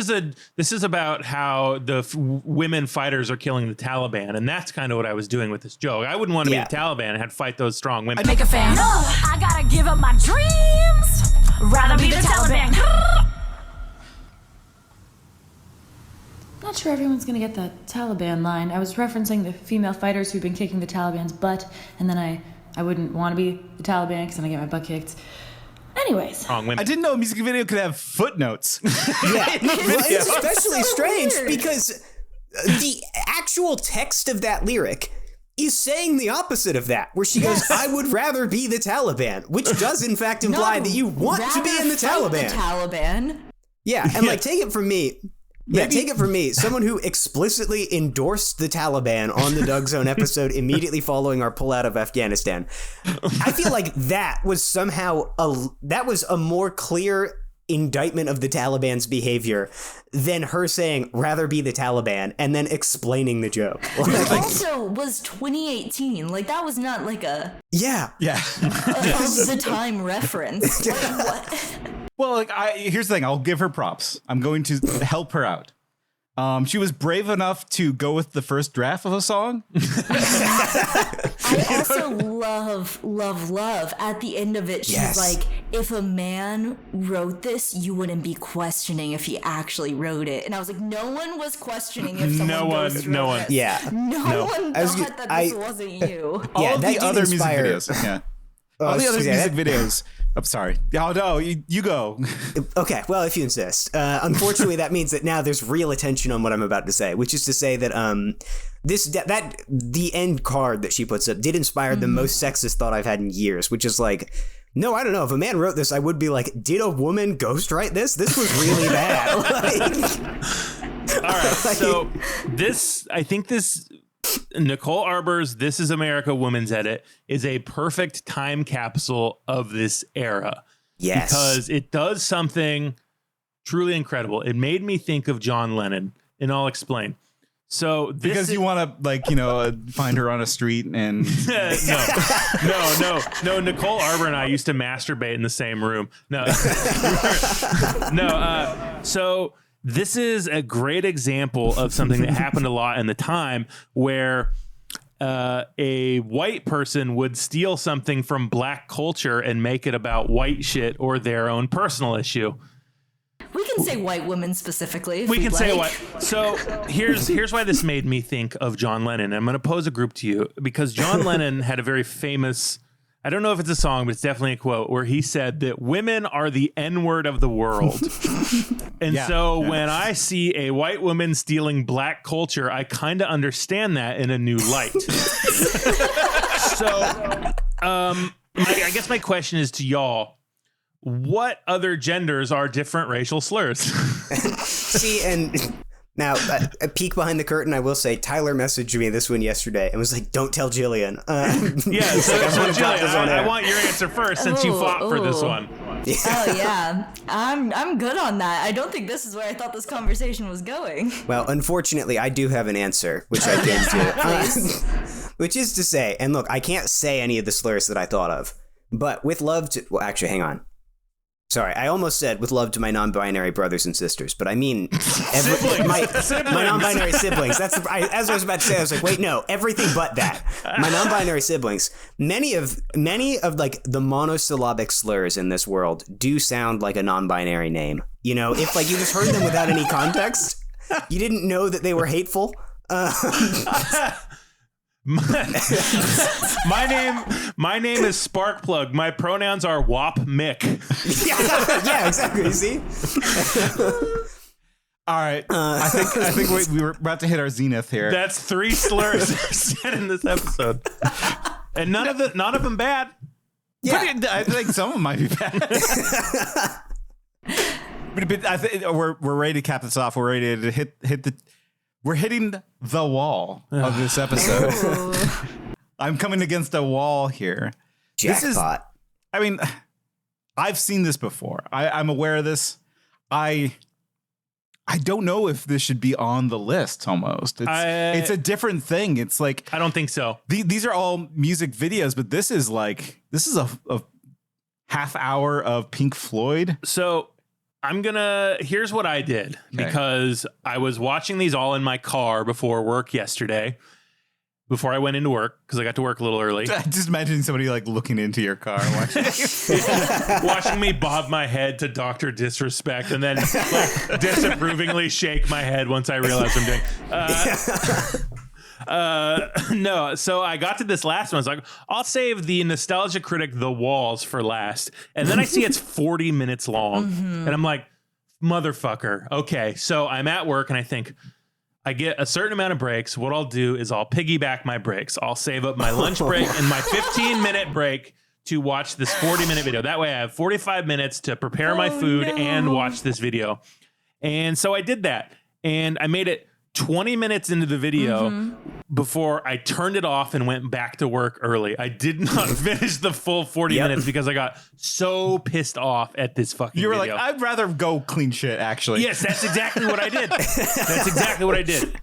is about how the women fighters are killing the Taliban, and that's kind of what I was doing with this joke. I wouldn't want to be the Taliban and had to fight those strong women. Make a fan. No, I gotta give up my dreams. Rather be the Taliban. Not sure everyone's gonna get the Taliban line. I was referencing the female fighters who've been kicking the Taliban's butt, and then I wouldn't want to be the Taliban because then I get my butt kicked. Anyways. I didn't know a music video could have footnotes. Yeah, well, it's especially strange because the actual text of that lyric is saying the opposite of that, where she goes, I would rather be the Taliban, which does in fact imply that you want to be in the Taliban. Yeah, and like, take it from me. Yeah, take it from me, someone who explicitly endorsed the Taliban on the Doug Zone episode immediately following our pullout of Afghanistan. I feel like that was somehow a more clear indictment of the Taliban's behavior than her saying rather be the Taliban and then explaining the joke. It also was 2018. Like that was not like a of the time reference. Like, what? Well, like here's the thing. I'll give her props. I'm going to help her out. She was brave enough to go with the first draft of a song. I also love. At the end of it, she's like, if a man wrote this, you wouldn't be questioning if he actually wrote it. And I was like, no one was questioning if someone wrote this. Yeah. No one thought that this wasn't you. All of the other music videos. Yeah. All the other music videos. I'm sorry. Oh, no, you go. Okay, well, if you insist. Unfortunately, that means that now there's real attention on what I'm about to say, which is to say that the end card that she puts up did inspire the most sexist thought I've had in years, which is like, no, I don't know. If a man wrote this, I would be like, did a woman ghostwrite this? This was really bad. All right, so I think this Nicole Arbour's This Is America Women's Edit is a perfect time capsule of this era. Yes. Because it does something truly incredible. It made me think of John Lennon, and I'll explain. So because you want to find her on a street and no. Nicole Arbour and I used to masturbate in the same room. So this is a great example of something that happened a lot in the time where a white person would steal something from black culture and make it about white shit or their own personal issue. We can say white women specifically. We can say white. So here's why this made me think of John Lennon. I'm going to pose a group to you because John Lennon had a very famous, I don't know if it's a song, but it's definitely a quote where he said that women are the N-word of the world. And when I see a white woman stealing black culture, I kind of understand that in a new light. I guess my question is to y'all, what other genders are different racial slurs? See, and now a peek behind the curtain, I will say Tyler messaged me this one yesterday and was like, don't tell Jillian. Jillian, I want your answer first since you fought for this one. Yeah. Oh yeah, I'm good on that. I don't think this is where I thought this conversation was going. Well, unfortunately, I do have an answer, which I came to. Which is to say, and look, I can't say any of the slurs that I thought of, But with love to, well, actually, hang on. Sorry, I almost said with love to my non-binary brothers and sisters, but I mean my non-binary siblings. That's as I was about to say. I was like, wait, no, everything but that. My non-binary siblings. Many of like the monosyllabic slurs in this world do sound like a non-binary name. You know, if like you just heard them without any context, you didn't know that they were hateful. My name is Sparkplug. My pronouns are Wop Mick. Yeah, exactly. You see? All right. I think we were about to hit our zenith here. That's 3 slurs said in this episode, and none of them bad. Yeah, I think some of them might be bad. But I think we're ready to cap this off. We're ready to hit the. We're hitting the wall of this episode. I'm coming against a wall here. Jackpot. I mean, I've seen this before. I'm aware of this. I don't know if this should be on the list almost. It's a different thing. It's like, I don't think so. These are all music videos, but this is a half hour of Pink Floyd. So here's what I did, because I was watching these all in my car before work yesterday, before I went into work, because I got to work a little early. Just imagining somebody like looking into your car watching watching me bob my head to Dr. Disrespect and then like disapprovingly shake my head once I realize I'm doing. No, so I got to this last one. I was like, I'll save the nostalgia critic The Walls for last. And then I see it's 40 minutes long. And I'm like, motherfucker. Okay, so I'm at work and I think I get a certain amount of breaks. What I'll do is I'll piggyback my breaks. I'll save up my lunch break and my 15-minute break to watch this 40-minute video. That way I have 45 minutes to prepare my food and watch this video. And so I did that. And I made it 20 minutes into the video before I turned it off and went back to work early. I did not finish the full 40 minutes because I got so pissed off at this fucking video. You were like, I'd rather go clean shit, actually. Yes, that's exactly what I did. That's exactly what I did.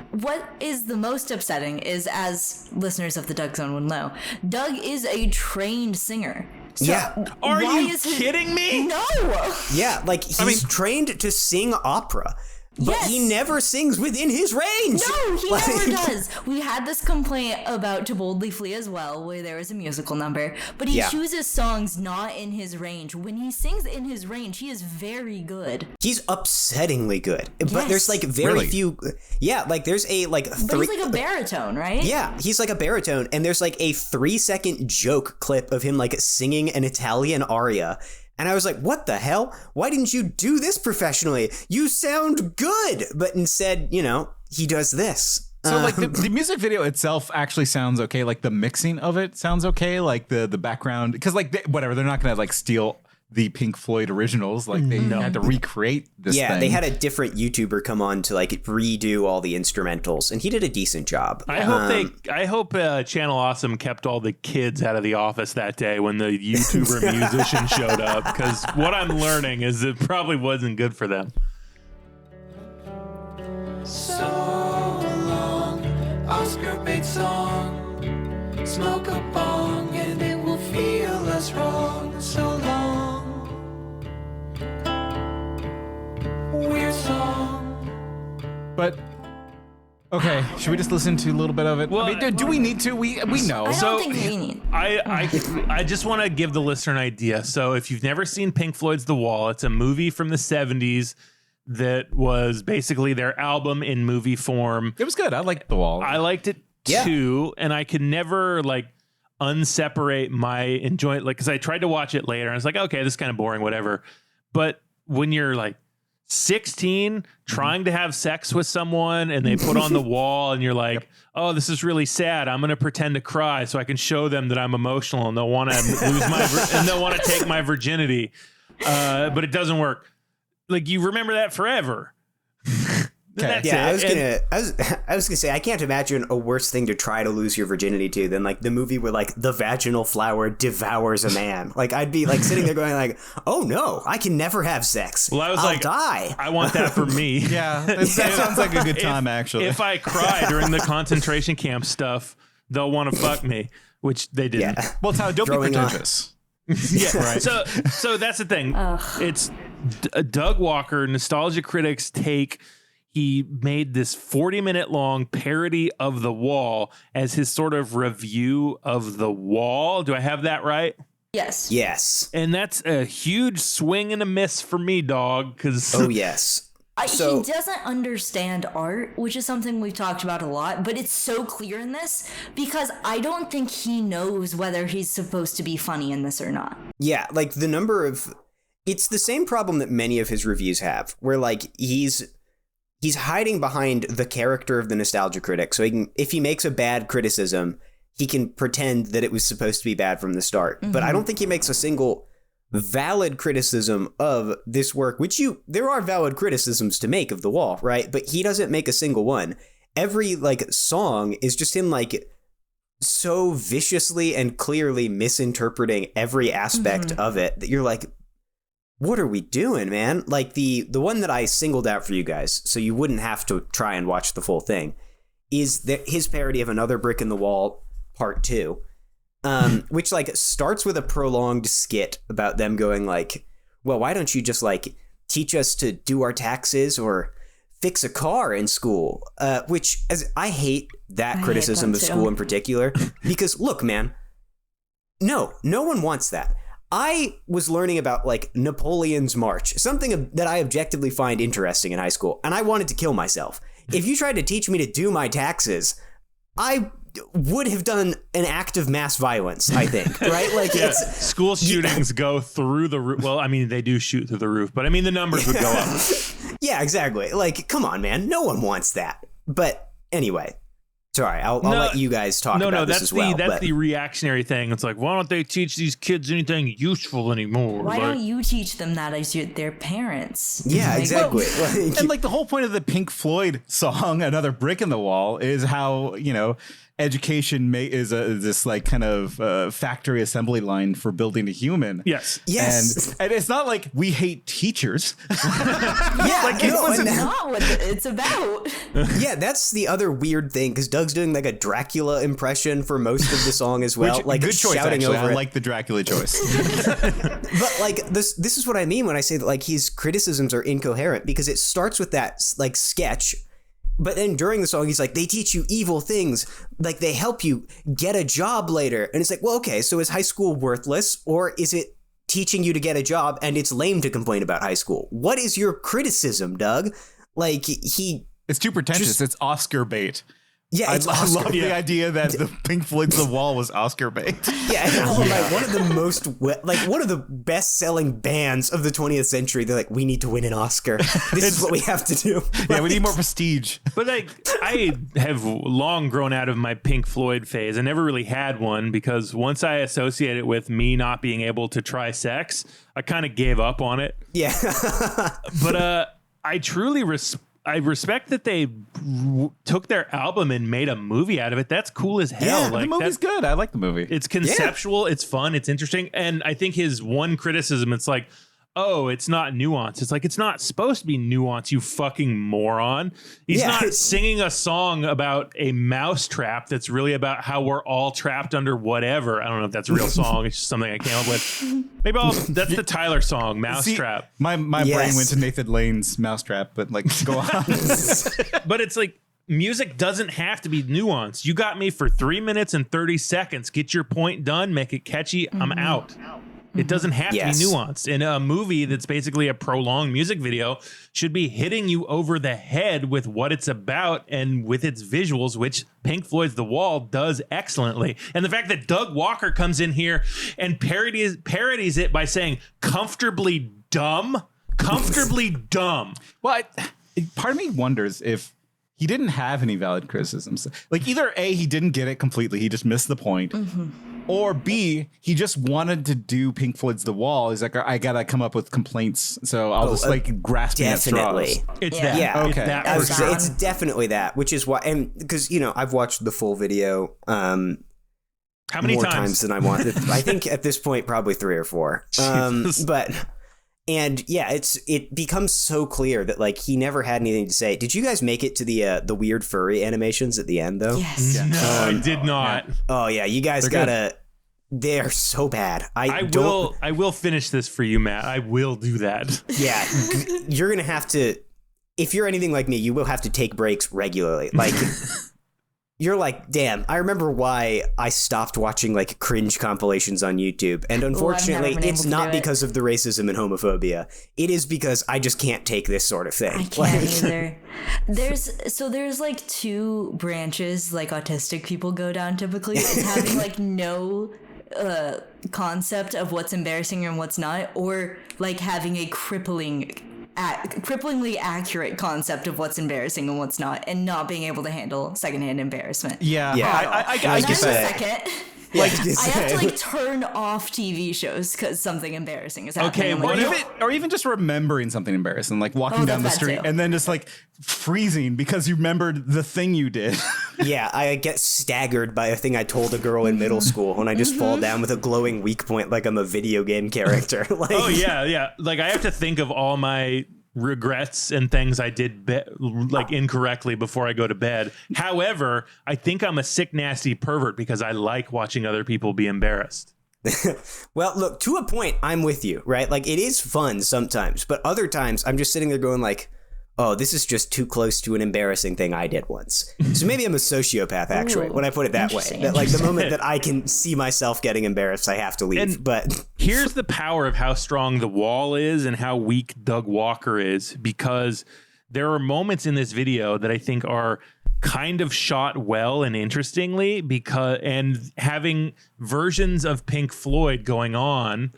What is the most upsetting is, as listeners of the Doug Zone will know, Doug is a trained singer. So Are you kidding me? No. Yeah, like he's trained to sing opera. But he never sings within his range. No, he never does. We had this complaint about To Boldly Flee as well, where there was a musical number, but he chooses songs not in his range. When he sings in his range, he is very good. He's upsettingly good. But there's like very few. Yeah, like there's a like. But he's like a baritone, right? Yeah, he's like a baritone, and there's like a 3-second joke clip of him like singing an Italian aria. And I was like, what the hell? Why didn't you do this professionally? You sound good. But instead, you know, he does this. So like the music video itself actually sounds okay. Like the mixing of it sounds okay. Like the background, because like whatever, they're not going to like steal the Pink Floyd originals. Like they had to recreate this thing. They had a different YouTuber come on to like redo all the instrumentals, and he did a decent job. I hope Channel Awesome kept all the kids out of the office that day when the YouTuber musician showed up, because what I'm learning is it probably wasn't good for them. So long, Oscar bait song, smoke a bong and it will feel less wrong. So long. Weird song. But okay, should we just listen to a little bit of it? Well, I mean, do we need to? We know. I don't think we need. I just want to give the listener an idea. So if you've never seen Pink Floyd's The Wall, it's a movie from the 70s that was basically their album in movie form. It was good. I liked The Wall. I liked it too, and I could never like unseparate my enjoyment, like, because I tried to watch it later and I was like, okay, this is kind of boring, whatever. But when you're like 16 trying to have sex with someone and they put on The Wall and you're like, oh, this is really sad, I'm gonna pretend to cry so I can show them that I'm emotional and they'll want to lose my and they'll want to take my virginity, but it doesn't work. Like, you remember that forever. Okay. Yeah, I was gonna say, I can't imagine a worse thing to try to lose your virginity to than like the movie where like the vaginal flower devours a man. Like, I'd be like sitting there going like, oh no, I can never have sex. Well, I'll die. I want that for me. Yeah, that sounds like a good time, actually. If I cry during the concentration camp stuff, they'll want to fuck me. which they didn't. Yeah. Well, Tyler, don't be Throwing on- pretentious. Yeah, right. So that's the thing. It's Doug Walker. Nostalgia critics he made this 40-minute long parody of The Wall as his sort of review of The Wall. Do I have that right? Yes. Yes. And that's a huge swing and a miss for me, dog. Because Oh yes. So- he doesn't understand art, which is something we've talked about a lot, but it's so clear in this because I don't think he knows whether he's supposed to be funny in this or not. Yeah, like the number of it's the same problem that many of his reviews have, where like he's hiding behind the character of the nostalgia critic. So if he makes a bad criticism, he can pretend that it was supposed to be bad from the start. But I don't think he makes a single valid criticism of this work, which there are valid criticisms to make of The Wall, right? But he doesn't make a single one. Every like song is just him like so viciously and clearly misinterpreting every aspect of it that you're like, what are we doing, man? Like the one that I singled out for you guys, so you wouldn't have to try and watch the full thing, is his parody of Another Brick in the Wall Part 2. Which like starts with a prolonged skit about them going like, well, why don't you just like teach us to do our taxes or fix a car in school? Which I hate that criticism of school in particular, because look, man, no one wants that. I was learning about like Napoleon's March, something that I objectively find interesting in high school, and I wanted to kill myself. If you tried to teach me to do my taxes, I would have done an act of mass violence, I think, right? Like school shootings go through the roof. Well, I mean, they do shoot through the roof, but I mean, the numbers would go up. Yeah, exactly. Like, come on, man. No one wants that. But anyway, sorry, I'll let you guys talk about this as well. That's the reactionary thing. It's like, why don't they teach these kids anything useful anymore? Why don't you teach them that as their parents? Yeah, Like, exactly. And like the whole point of the Pink Floyd song, Another Brick in the Wall, is how, education is this like kind of factory assembly line for building a human. Yes. And it's not like we hate teachers. Yeah, like it's not what it's about. Yeah, that's the other weird thing, because Doug's doing like a Dracula impression for most of the song as well. Which, like good choice, shouting actually. over I it. like the Dracula choice. But like this is what I mean when I say that like his criticisms are incoherent, because it starts with that like sketch, but then during the song he's like, they teach you evil things, like they help you get a job later, and it's like, well, okay, so is high school worthless, or is it teaching you to get a job and it's lame to complain about high school? What is your criticism, Doug? Like it's too pretentious. It's Oscar bait. Yeah, I love the idea that the Pink Floyd's The Wall was Oscar bait. Yeah, like one of the best-selling bands of the 20th century. They're like, we need to win an Oscar. This is what we have to do. Yeah, we need more prestige. But like, I have long grown out of my Pink Floyd phase. I never really had one, because once I associate it with me not being able to try sex, I kind of gave up on it. Yeah. But I truly I respect that they took their album and made a movie out of it. That's cool as hell. Yeah, like, the movie's good. I like the movie. It's conceptual. Yeah. It's fun. It's interesting. And I think his one criticism, it's like, oh, it's not nuance. It's like, it's not supposed to be nuance, you fucking moron. He's not singing a song about a mouse trap that's really about how we're all trapped under whatever. I don't know if that's a real song. It's just something I came up with. Maybe that's the Tyler song, Mousetrap. My brain went to Nathan Lane's Mousetrap, but like, go on. But it's like, music doesn't have to be nuanced. You got me for 3 minutes and 30 seconds. Get your point done. Make it catchy. I'm out. It doesn't have to be nuanced. And a movie that's basically a prolonged music video should be hitting you over the head with what it's about and with its visuals, which Pink Floyd's The Wall does excellently. And the fact that Doug Walker comes in here and parodies it by saying comfortably dumb. Well, part of me wonders if he didn't have any valid criticisms. Like, either A, he didn't get it completely, he just missed the point. Or B, he just wanted to do Pink Floyd's The Wall. He's like, I gotta come up with complaints, so I'll just like grasping at straws. It's that. Yeah, okay. It's definitely that, which is why, and because I've watched the full video. How many more times than I want? I think at this point probably 3 or 4. But And yeah, it becomes so clear that like he never had anything to say. Did you guys make it to the weird furry animations at the end though? Yes. No, I did not. Oh yeah, you guys gotta. They're so bad. I will finish this for you, Matt. I will do that. Yeah, you're gonna have to. If you're anything like me, you will have to take breaks regularly. Like. You're like, damn, I remember why I stopped watching like cringe compilations on YouTube. And unfortunately, it's not because of the racism and homophobia. It is because I just can't take this sort of thing. I can't either. There's like two branches like autistic people go down typically. It's having like no concept of what's embarrassing and what's not, or like having a cripplingly accurate concept of what's embarrassing and what's not, and not being able to handle secondhand embarrassment. I guess say. Second. Like, I have to like turn off TV shows because something embarrassing is happening. Okay, or even just remembering something embarrassing, like walking down the street and then just like freezing because you remembered the thing you did. Yeah, I get staggered by a thing I told a girl in middle school, and I just fall down with a glowing weak point like I'm a video game character. Like, oh yeah. Like I have to think of all my regrets and things I did like incorrectly before I go to bed. However, I think I'm a sick, nasty pervert because I like watching other people be embarrassed. Well, look, to a point, I'm with you, right? Like it is fun sometimes, but other times I'm just sitting there going like, oh, this is just too close to an embarrassing thing I did once. So maybe I'm a sociopath, actually, when I put it that way. That like the moment that I can see myself getting embarrassed, I have to leave. But here's the power of how strong the wall is and how weak Doug Walker is, because there are moments in this video that I think are kind of shot well and interestingly, and having versions of Pink Floyd going on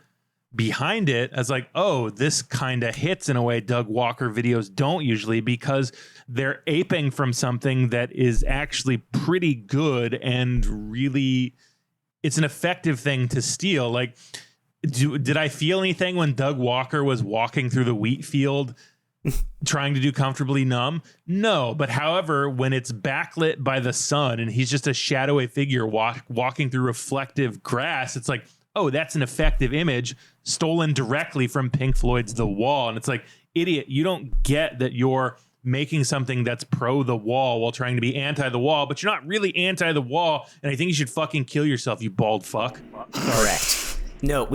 behind it as like, oh, this kind of hits in a way Doug Walker videos don't usually, because they're aping from something that is actually pretty good and really it's an effective thing to steal. Like, did I feel anything when Doug Walker was walking through the wheat field trying to do Comfortably Numb? No, but however, when it's backlit by the sun and he's just a shadowy figure walking through reflective grass, it's like, oh, that's an effective image stolen directly from Pink Floyd's The Wall. And it's like, idiot, you don't get that you're making something that's pro The Wall while trying to be anti The Wall, but you're not really anti The Wall. And I think you should fucking kill yourself, you bald fuck. Correct. No,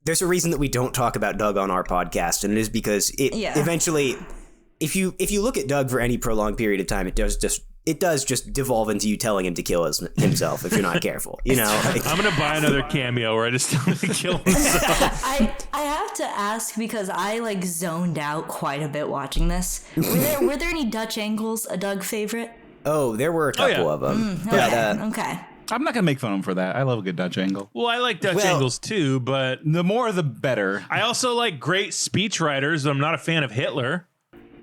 there's a reason that we don't talk about Doug on our podcast, and it is because eventually, if you look at Doug for any prolonged period of time, it does just devolve into you telling him to kill himself if you're not careful. You know, like, I'm gonna buy another cameo where I just tell him to kill himself. I have to ask because I like zoned out quite a bit watching this. Were there any Dutch angles a Doug favorite? Oh, there were a couple of them. Okay. I'm not gonna make fun of him for that. I love a good Dutch angle. Well, I like Dutch angles too, but the more the better. I also like great speechwriters. I'm not a fan of Hitler.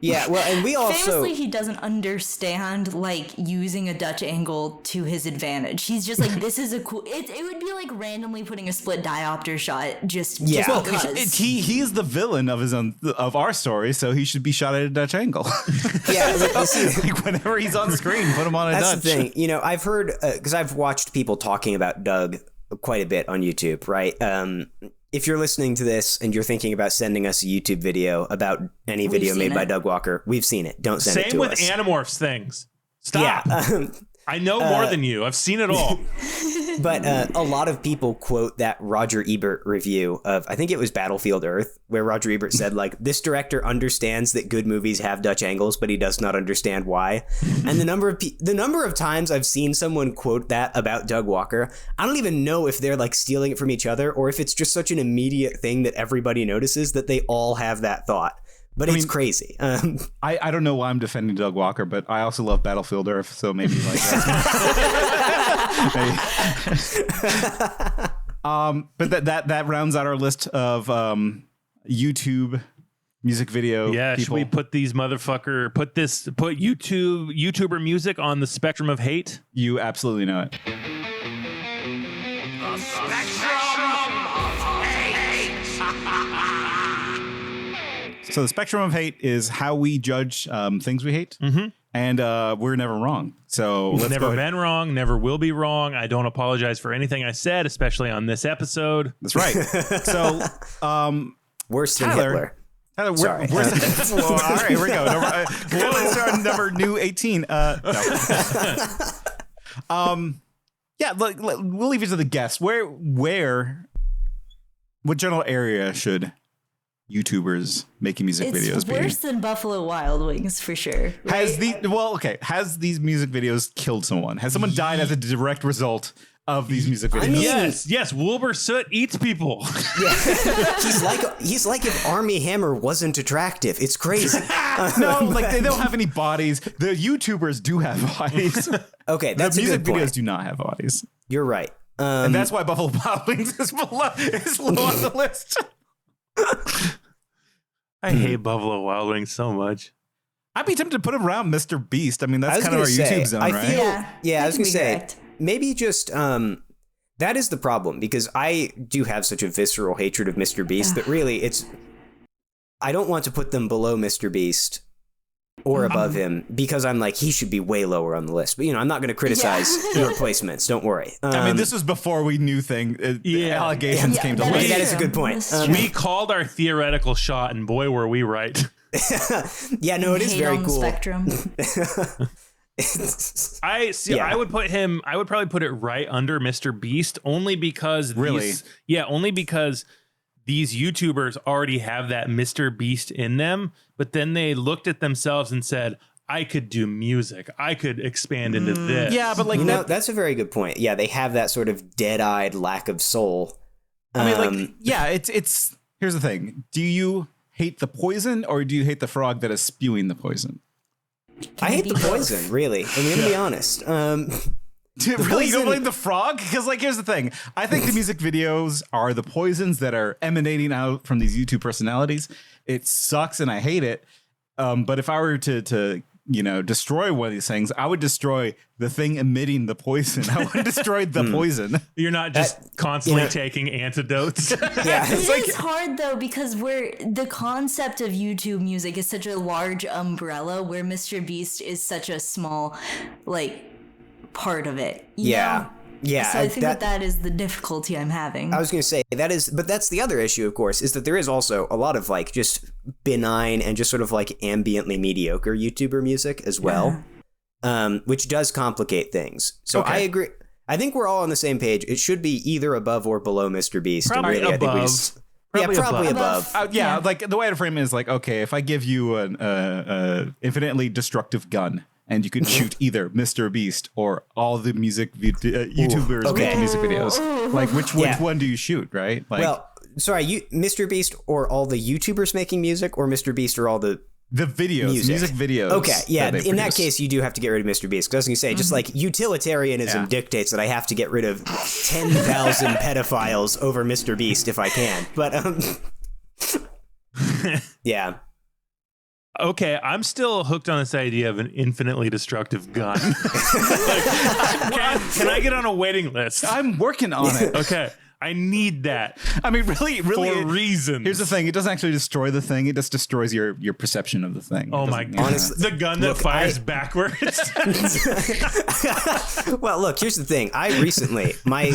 Yeah, well, and we also... Famously, he doesn't understand, like, using a Dutch angle to his advantage. He's just like, this is a cool... It would be like randomly putting a split diopter shot just because. He's the villain of our story, so he should be shot at a Dutch angle. Yeah, like whenever he's on screen, put him on a Dutch. That's the thing. You know, I've heard... Because I've watched people talking about Doug quite a bit on YouTube, right? If you're listening to this and you're thinking about sending us a YouTube video about any video made by Doug Walker, we've seen it. Don't send it to us. Same with Animorphs things. Stop. Yeah. I know more than you. I've seen it all. But a lot of people quote that Roger Ebert review of, I think it was Battlefield Earth, where Roger Ebert said, like, this director understands that good movies have Dutch angles, but he does not understand why. And the number of times I've seen someone quote that about Doug Walker, I don't even know if they're like stealing it from each other or if it's just such an immediate thing that everybody notices that they all have that thought. But it's crazy. I don't know why I'm defending Doug Walker, but I also love Battlefield Earth, so maybe like but that rounds out our list of YouTube music video. Yeah, people. Should we put YouTuber music on the spectrum of hate? You absolutely know it. So the spectrum of hate is how we judge things we hate, and we're never wrong. So let's never been wrong, never will be wrong. I don't apologize for anything I said, especially on this episode. That's right. So Worse than Tyler. Hitler. Tyler, Sorry. well, all right, here we go. Let's start number new 18. No. Yeah, we'll leave it to the guests. What general area should YouTubers making music videos be? It's worse than Buffalo Wild Wings for sure. Right? Has these music videos killed someone? Has someone died as a direct result of these music videos? Yes. Wilbur Soot eats people. Yeah. he's like if Army Hammer wasn't attractive. It's crazy. No, like they don't have any bodies. The YouTubers do have bodies. Okay, that's the a music good point. videos do not have bodies. You're right. And that's why Buffalo Wild Wings is low on the list. I hate Buffalo Wild Wings so much. I'd be tempted to put him around Mr. Beast. I mean, that's kind of our say, YouTube zone, I right? feel, yeah, I was can going to be say, correct. maybe just, that is the problem, because I do have such a visceral hatred of Mr. Beast that really I don't want to put them below Mr. Beast or above him, because I'm like, he should be way lower on the list. But, I'm not going to criticize the replacements. Don't worry. I mean, this was before we knew allegations came to light. That is a good point. We called our theoretical shot, and boy, were we right. Yeah, no, it is very cool. Spectrum. I would put him. I would probably put it right under Mr. Beast, only because only because these YouTubers already have that Mr. Beast in them. But then they looked at themselves and said, "I could do music. I could expand into this." Yeah, but that's a very good point. Yeah, they have that sort of dead-eyed lack of soul. I mean, it's. Here's the thing: do you hate the poison, or do you hate the frog that is spewing the poison? I hate the poison, really. I'm going to be honest. Really, you don't blame the frog? Because, here's the thing. I think the music videos are the poisons that are emanating out from these YouTube personalities. It sucks, and I hate it. But if I were to destroy one of these things, I would destroy the thing emitting the poison. I would destroy the poison. You're not just constantly taking antidotes. Yeah, It's hard though, because the concept of YouTube music is such a large umbrella, where Mr. Beast is such a small part of it. You know? Yeah. So I think that is the difficulty I'm having. I was going to say but that's the other issue, of course, is that there is also a lot of just benign and just sort of ambiently mediocre YouTuber music as well, which does complicate things. So I agree. I think we're all on the same page. It should be either above or below Mr. Beast. Probably really, above. I think we just, probably above. The way to frame it is okay, if I give you an infinitely destructive gun, and you can shoot either Mr. Beast or all the music YouTubers making music videos. Which one do you shoot, right? Mr. Beast or all the YouTubers making music, or Mr. Beast or all the videos, music videos. Okay, yeah. In that case, you do have to get rid of Mr. Beast. Because I was going to say, just utilitarianism dictates that I have to get rid of 10,000 pedophiles over Mr. Beast if I can. But yeah. Okay, I'm still hooked on this idea of an infinitely destructive gun. Can I get on a waiting list? I'm working on it. Okay, I need that. I mean, really, for reasons. Here's the thing: it doesn't actually destroy the thing; it just destroys your perception of the thing. Oh my god! Honestly, the gun that fires backwards. Well, look. Here's the thing. I recently my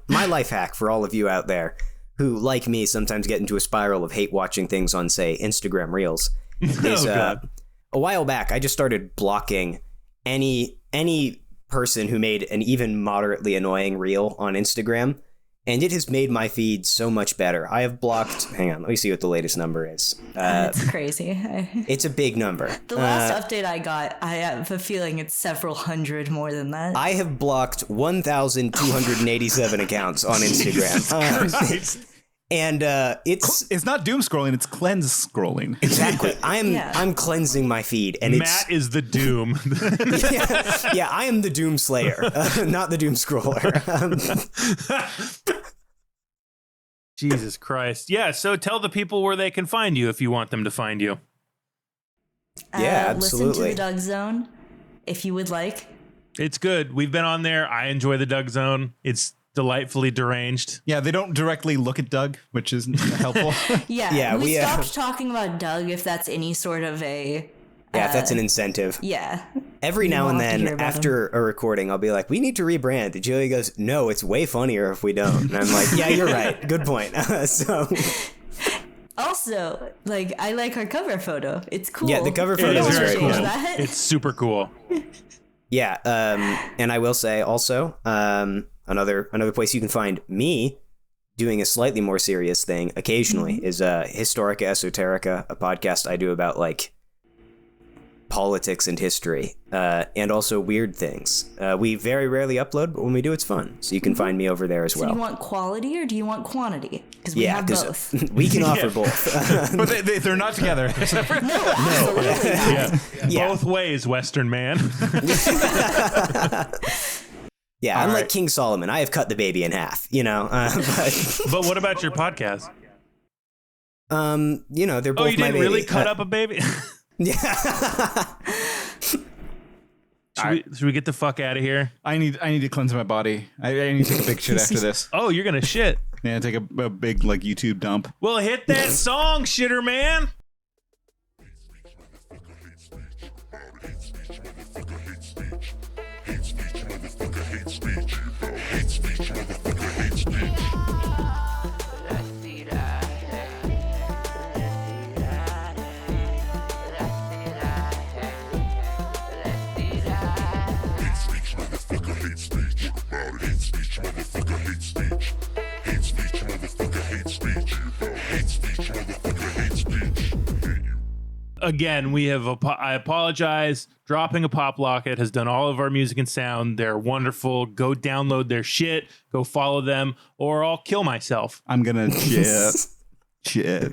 life hack for all of you out there who, like me, sometimes get into a spiral of hate watching things on, say, Instagram Reels. Is, a while back, I just started blocking any person who made an even moderately annoying reel on Instagram, and it has made my feed so much better. I have blocked. Hang on, let me see what the latest number is. It's crazy. It's a big number. The last update I got, I have a feeling it's several hundred more than that. I have blocked 1,287 accounts on Instagram. And it's not doom scrolling, it's cleanse scrolling. Exactly. I'm cleansing my feed, and Matt is the doom. yeah, I am the doom slayer, not the doom scroller. Jesus Christ. Yeah, so tell the people where they can find you if you want them to find you. Yeah, absolutely. Listen to the Doug Zone if you would like. It's good. We've been on there. I enjoy the Doug Zone. It's delightfully deranged. Yeah, they don't directly look at Doug, which is helpful. Yeah, we stopped talking about Doug if that's any sort of a... if that's an incentive. Yeah. Every now and then, after a recording, I'll be like, we need to rebrand. And Jillian goes, no, it's way funnier if we don't. And I'm like, yeah, you're right. Good point. I'll also, like, I like our cover photo. It's cool. Yeah, the cover It photo is is very great. cool. Yeah. That. It's super cool. Yeah, and I will say also, another place you can find me doing a slightly more serious thing occasionally is Historica Esoterica, a podcast I do about like politics and history, and also weird things. We very rarely upload, but when we do, it's fun. So you can find me over there as So well. do you want quality or do you want quantity? Because we have 'cause both. we can offer both. But they're not together. Yeah. Both ways, Western man. Yeah, All I'm like right. King Solomon. I have cut the baby in half, you know. But what about your podcast? You know, they're both Oh, you my didn't baby. really cut up a baby? Yeah. Should we get the fuck out of here? I need to cleanse my body. I need to take a big shit after this. Oh, you're gonna shit. Yeah, take a big like YouTube dump. Well, hit that song, shitter man. Again, we have. I apologize. Dropping a Pop Locket has done all of our music and sound. They're wonderful. Go download their shit. Go follow them, or I'll kill myself. I'm gonna shit.